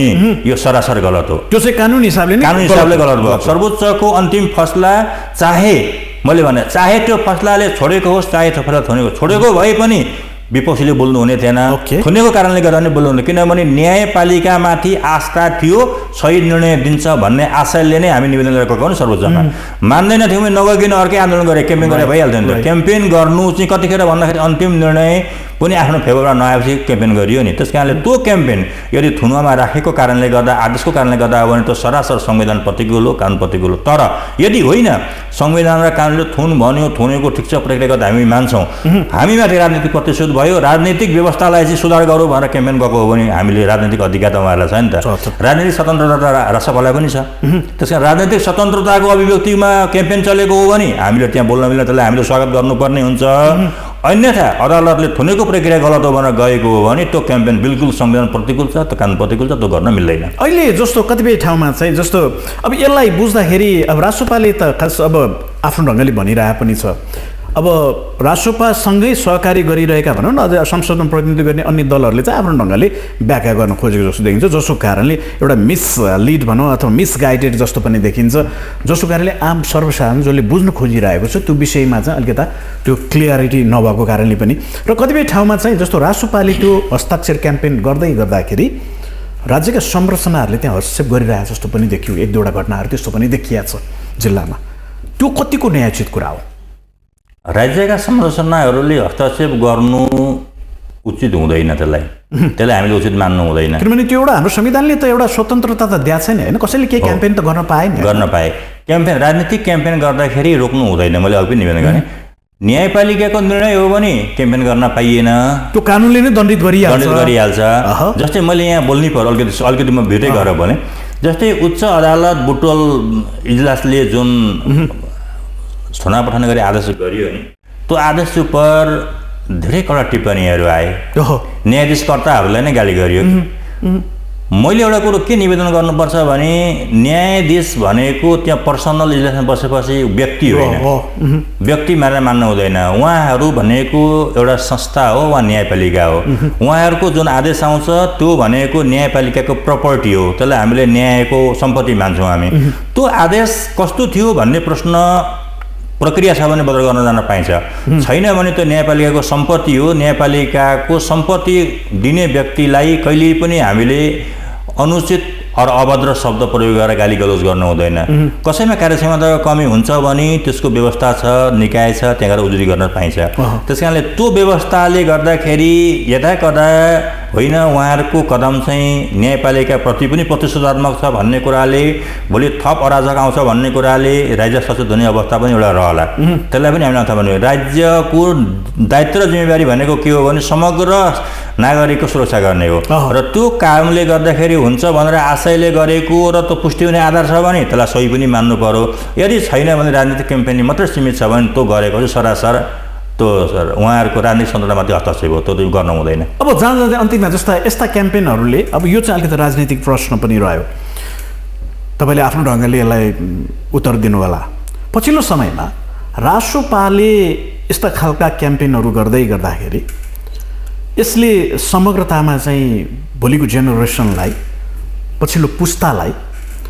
[SPEAKER 2] यो सरासर गलत हो।
[SPEAKER 1] त्यो चाहिँ कानुन हिसाबले
[SPEAKER 2] गलत भयो। सर्वोच्चको अन्तिम फैसला चाहे मैले भने चाहे त्यो फैसलाले छोडेको होस्, चाहे त्यो फैसला छोडेको भए पनि विपक्षीले बोल्नु हुने थिएन
[SPEAKER 1] Okay.
[SPEAKER 2] थुनेको कारणले गर्दा पनि बोल्नु हुने किनभने न्यायपालिकामाथि आस्था थियो सही निर्णय दिन्छ भन्ने आशयले नै हामी निवेदन गरेको हो नि सर्वोच्चमा मान्दैन थियौँ भने नगइकन अर्कै आन्दोलन गरे क्याम्पेन गरे भइहाल्थ्यो नि त क्याम्पेन गर्नु चाहिँ कतिखेर भन्दाखेरि अन्तिम निर्णय पनि आफ्नो फेभरमा नआएपछि क्याम्पेन गरियो नि त्यस कारणले त्यो क्याम्पेन यदि थुनुवामा राखेको कारणले गर्दा आदेशको कारणले गर्दा हो भने त्यो सरासर संविधान प्रतिकूल हो कानुन प्रतिकूल हो तर यदि होइन संविधान र कानुनले थुन भन्यो थुनेको ठिक छ प्रक्रिया गर्दा हामी मान्छौँ हामीमाथि राजनीतिक प्रतिशोध भयो राजनीतिक व्यवस्थालाई चाहिँ सुधार गरौँ भनेर क्याम्पेन गएको हो भने हामीले राजनीतिक अधिकार त उहाँहरूलाई छ नि त राजनीतिक स्वतन्त्रता त राष्ट्रपाललाई पनि छ त्यस कारण राजनीतिक स्वतन्त्रताको अभिव्यक्तिमा क्याम्पेन चलेको हो भने हामीले त्यहाँ बोल्न मिल्ने त्यसलाई हामीले स्वागत गर्नुपर्ने हुन्छ अन्यथा अदालतले थुनेको प्रक्रिया गलत हो भनेर गएको हो भने त्यो क्याम्पेन बिल्कुल संविधान प्रतिकूल छ त्यो कानुन प्रतिकूल छ त्यो गर्न मिल्दैन
[SPEAKER 1] अहिले जस्तो कतिपय ठाउँमा चाहिँ जस्तो अब यसलाई बुझ्दाखेरि अब राष्ट्रपाले त खास अब आफ्नो ढङ्गले भनिरहे पनि छ अब राष्ट्रपासँगै सहकारी गरिरहेका भनौँ न अझ संसदमा प्रतिनिधित्व गर्ने अन्य दलहरूले चाहिँ आफ्नो ढङ्गले व्याख्या गर्न खोजेको जस्तो देखिन्छ जसको कारणले एउटा मिसलिड भनौँ अथवा मिसगाइडेड जस्तो पनि देखिन्छ जसको कारणले आम सर्वसाधारण जसले बुझ्न खोजिरहेको छ त्यो विषयमा चाहिँ अलिकता त्यो क्लियरिटी नभएको कारणले पनि र कतिपय ठाउँमा चाहिँ जस्तो राष्ट्रपाले त्यो हस्ताक्षर क्याम्पेन गर्दाखेरि राज्यका संरचनाहरूले त्यहाँ हस्तक्षेप गरिरहेको जस्तो पनि देखियो एक दुईवटा घटनाहरू त्यस्तो पनि देखिया छ जिल्लामा त्यो कतिको न्यायोचित कुरा हो
[SPEAKER 2] राज्यका संरचनाहरूले हस्तक्षेप गर्नु उचित हुँदैन त्यसलाई हामीले उचित मान्नु हुँदैन
[SPEAKER 1] किनभने त्यो एउटा हाम्रो संविधानले त एउटा स्वतन्त्रता त दिएको छैन होइन कसैले केही क्याम्पेन त गर्न पाएन
[SPEAKER 2] क्याम्पेन राजनीतिक क्याम्पेन गर्दाखेरि रोक्नु हुँदैन मैले अघि पनि निवेदन गरेँ न्यायपालिकाको निर्णय हो भने क्याम्पेन गर्न पाइएन
[SPEAKER 1] त्यो कानुनले नै दण्डित
[SPEAKER 2] गरिहाल्छ जस्तै मैले यहाँ बोल्नै पर्यो अलिकति म भित्रै गरेर भने जस्तै उच्च अदालत बुटवल इजलासले जुन छुना पठाउने गरी आदेश गरियो नि त्यो आदेश उप धेरै कडा टिप्पणीहरू आए न्यायाधीशकर्ताहरूलाई नै गाली गरियो मैले एउटा कुरो के निवेदन गर्नुपर्छ भने न्यायाधीश भनेको त्यहाँ पर्सनल इजलासमा बसेपछि व्यक्ति होइन व्यक्ति मानेर मान्नु हुँदैन उहाँहरू भनेको एउटा संस्था हो वा न्यायपालिका हो उहाँहरूको जुन आदेश आउँछ त्यो भनेको न्यायपालिकाको प्रपर्टी हो त्यसलाई हामीले न्यायको सम्पत्ति मान्छौँ हामी त्यो आदेश कस्तो थियो भन्ने प्रश्न प्रक्रिया छ भने बदल गर्न जान पाइन्छ छैन भने त्यो न्यायपालिकाको सम्पत्ति हो न्यायपालिकाको सम्पत्ति दिने व्यक्तिलाई कहिल्यै पनि हामीले अनुचित अरू अभद्र शब्द प्रयोग गरेर गाली गलौज गर्नु हुँदैन कसैमा कार्यक्षमताको कमी हुन्छ भने त्यसको व्यवस्था छ निकाय छ त्यहाँ गएर उजुरी गर्न पाइन्छ त्यस कारणले त्यो व्यवस्थाले गर्दाखेरि यदाकदा होइन उहाँहरूको कदम चाहिँ न्यायपालिकाप्रति पनि प्रतिशोधात्मक छ भन्ने कुराले भोलि थप अराजक आउँछ भन्ने कुराले राज्य सचेत हुने अवस्था पनि एउटा रहला त्यसलाई पनि हामीले अथवा भन्यो राज्यको दायित्व र जिम्मेवारी भनेको के हो भने समग्र नागरिकको सुरक्षा गर्ने हो र त्यो कामले गर्दाखेरि हुन्छ भनेर आशयले गरेको र त्यो पुष्टि हुने आधार छ भने त्यसलाई सही पनि मान्नु पर्यो यदि छैन भने राजनीतिक क्याम्पेन मात्रै सीमित छ भने त्यो गरेको चाहिँ सरासर त्यो उहाँहरूको राजनीतिक स्वतन्त्रतामाथि हस्तक्षेप हो त्यो गर्नु हुँदैन
[SPEAKER 1] अब जहाँ जाँदै अन्तिममा जस्ता यस्ता क्याम्पेनहरूले अब यो चाहिँ अलिकति राजनीतिक प्रश्न पनि रह्यो तपाईँले आफ्नो ढङ्गले यसलाई उत्तर दिनु होला पछिल्लो समयमा राष्ट्रपाले यस्ता खालका क्याम्पेनहरू गर्दाखेरि यसले समग्रतामा चाहिँ भोलिको जेनेरेसनलाई पछिल्लो पुस्तालाई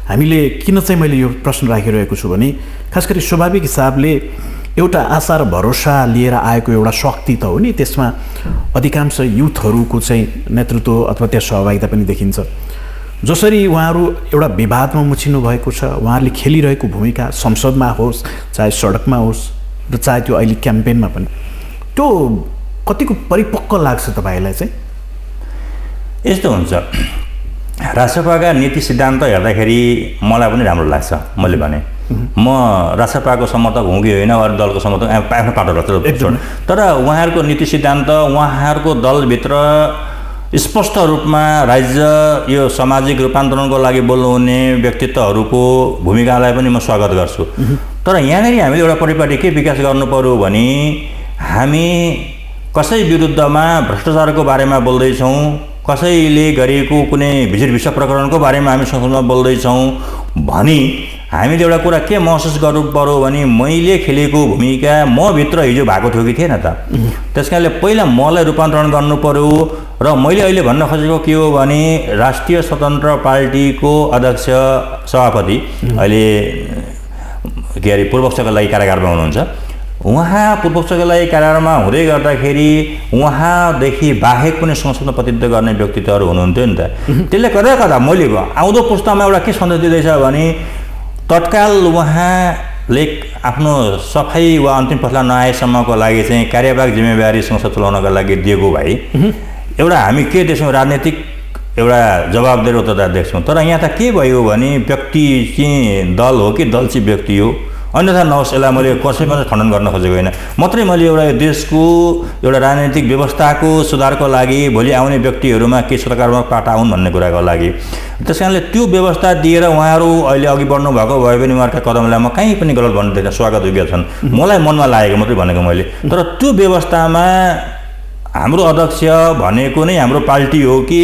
[SPEAKER 1] हामीले किन चाहिँ मैले यो प्रश्न राखिरहेको छु भने खास गरी स्वाभाविक हिसाबले एउटा आशा र भरोसा लिएर आएको एउटा शक्ति त हो नि त्यसमा अधिकांश युथहरूको चाहिँ नेतृत्व अथवा त्यहाँ सहभागिता पनि देखिन्छ जसरी उहाँहरू एउटा विवादमा मुछिनु भएको छ उहाँहरूले खेलिरहेको भूमिका संसदमा होस् चाहे सडकमा होस् र चाहे त्यो अहिले क्याम्पेनमा पनि त्यो कतिको परिपक्व लाग्छ तपाईँलाई चाहिँ
[SPEAKER 2] यस्तो हुन्छ राष्ट्रपाका नीति सिद्धान्त हेर्दाखेरि मलाई पनि राम्रो लाग्छ मैले भने म राष्ट्रपाको समर्थक हुँ कि होइन अरू दलको समर्थक आफ्नो पाटो तर उहाँहरूको नीति सिद्धान्त उहाँहरूको दलभित्र स्पष्ट रूपमा राज्य यो सामाजिक रूपान्तरणको लागि बोल्नुहुने व्यक्तित्वहरूको भूमिकालाई पनि म स्वागत गर्छु तर यहाँनिर हामीले एउटा परिपाटी के विकास गर्नु पर्यो भने हामी कसै विरुद्धमा भ्रष्टाचारको बारेमा बोल्दैछौँ कसैले गरेको कुनै भिजिट भिसा प्रकरणको बारेमा हामी संसदमा बोल्दैछौँ भनी हामीले एउटा कुरा के महसुस गर्नु पर्यो भने मैले खेलेको भूमिका म भित्र हिजो भएको थियो कि थिएन त त्यस कारणले पहिला मलाई रूपान्तरण गर्नु पर्यो र मैले अहिले भन्न खोजेको के हो भने राष्ट्रिय स्वतन्त्र पार्टीको अध्यक्ष सभापति अहिले के अरे पूर्वपक्षको लागि कारागारमा हुनुहुन्छ उहाँ पूर्व सचिवालय कार्यालयमा हुँदै गर्दाखेरि उहाँदेखि बाहेक पनि संसदमा प्रतिनिधित्व गर्ने व्यक्तित्वहरू हुनुहुन्थ्यो नि त। त्यसले गर्दा मैले आउँदो पुस्तामा एउटा के सन्देश दिँदैछ भने तत्काल उहाँले आफ्नो सफाई वा अन्तिम फैसला नआएसम्मको लागि चाहिँ कार्यवाहक जिम्मेवारी संसद चलाउनका लागि दिएको भए एउटा हामी के देख्छौँ, राजनीतिक एउटा जवाबदेही उत्तरदायी देख्छौँ। तर यहाँ त के भयो भने व्यक्ति चाहिँ दल हो कि दल चाहिँ व्यक्ति हो, अन्यथा नहोस्। यसलाई मैले कसैमा खण्डन गर्न खोजेको होइन, मात्रै मैले एउटा देशको एउटा राजनीतिक व्यवस्थाको सुधारको लागि भोलि आउने व्यक्तिहरूमा के सकारात्मक पाटा आउन् भन्ने कुराको लागि। त्यस कारणले त्यो व्यवस्था दिएर उहाँहरू अहिले अघि बढ्नु भएको भए पनि उहाँहरूका कदमलाई म कहीँ पनि गलत भन्दैन, स्वागत योग्य छन्। मलाई मनमा लागेको मात्रै भनेको मैले। तर त्यो व्यवस्थामा हाम्रो अध्यक्ष भनेको नै हाम्रो पार्टी हो कि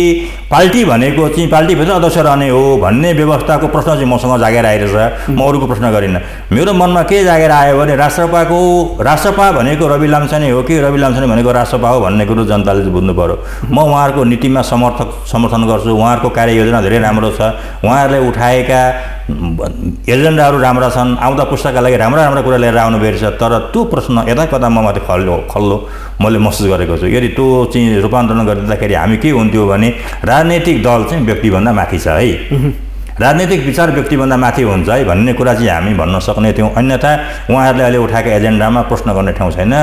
[SPEAKER 2] पार्टी भनेको चाहिँ पार्टीभित्र अध्यक्ष रहने हो भन्ने व्यवस्थाको प्रश्न चाहिँ मसँग जागेर आइरहेछ। म अरूको प्रश्न गरिनँ। मेरो मनमा के जागेर आयो भने राष्ट्रपा भनेको रवि लामछाने हो कि रवि लामछाने भनेको राष्ट्रपा हो भन्ने कुरो जनताले बुझ्नु पर्यो। म उहाँहरूको नीतिमा समर्थन गर्छु, उहाँहरूको कार्ययोजना धेरै राम्रो छ, उहाँहरूले उठाएका एजेन्डाहरू राम्रा छन्, आउँदा पुस्ताका लागि राम्रा कुरा लिएर आउनु भएको छ। तर त्यो प्रश्न यता कता म माथि खल्लो मैले महसुस गरेको छु। यदि त्यो चाहिँ रूपान्तरण गरिदिँदाखेरि हामी के हुन्थ्यो भने राजनैतिक दल चाहिँ व्यक्तिभन्दा माथि छ है, राजनीतिक विचार व्यक्तिभन्दा माथि हुन्छ है भन्ने कुरा चाहिँ हामी भन्न सक्ने थियौँ। अन्यथा उहाँहरूले अहिले उठाएका एजेन्डामा प्रश्न गर्ने ठाउँ छैन।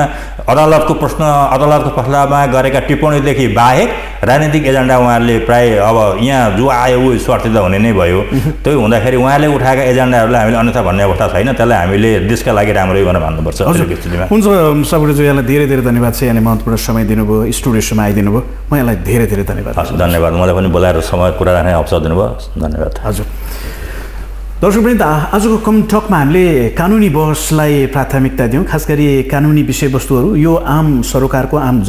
[SPEAKER 2] अदालतको फैसलामा गरेका टिप्पणीदेखि बाहेक राजनीतिक एजेन्डा उहाँहरूले प्राय अब यहाँ जो आयो ऊ स्वार्थी त हुने नै भयो। त्यो हुँदाखेरि उहाँले उठाएका एजेन्डाहरूलाई हामीले अन्यथा भन्ने अवस्था छैन। त्यसलाई हामीले देशका लागि राम्रै भनेर भन्नुपर्छ।
[SPEAKER 1] हुन्छ सबैले यहाँलाई धेरै धेरै धन्यवाद छ। यहाँले महत्त्वपूर्ण समय दिनुभयो, स्टुडियोसम्म आइदिनु भयो, म यहाँलाई धेरै धेरै धन्यवाद।
[SPEAKER 2] हस्, धन्यवाद। मलाई पनि बोलाएर समय कुरा राख्ने अवसर दिनुभयो, धन्यवाद।
[SPEAKER 1] हजुर दर्शकवृन्द, आजको कमन टकमा हामीले कानुनी बहसलाई प्राथमिकता दियौँ। खास गरी कानुनी विषयवस्तुहरू यो आम सरोकारको आम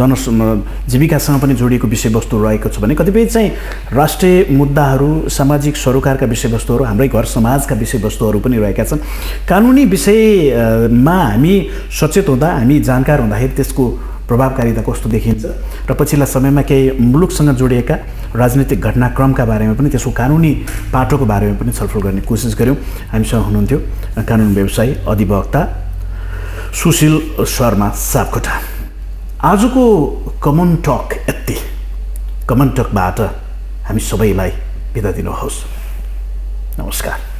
[SPEAKER 1] जीविकासँग पनि जोडिएको विषयवस्तु रहेको छ भने कतिपय चाहिँ राष्ट्रिय मुद्दाहरू, सामाजिक सरोकारका विषयवस्तुहरू, हाम्रै घर समाजका विषयवस्तुहरू पनि रहेका छन्। कानुनी विषयमा हामी सचेत हुँदा, हामी जानकार हुँदाखेरि त्यसको प्रभावकारिता कस्तो देखिन्छ र पछिल्ला समयमा केही मुलुकसँग जोडिएका राजनीतिक घटनाक्रमका बारेमा पनि, त्यसको कानुनी पाटोको बारेमा पनि छलफल गर्ने कोसिस गऱ्यौँ। हामीसँग हुनुहुन्थ्यो कानुन व्यवसायी अधिवक्ता सुशील शर्मा सापकोटा। आजको कमन टक यति। कमन टकबाट हामी सबैलाई बिदा दिनुहोस्। नमस्कार।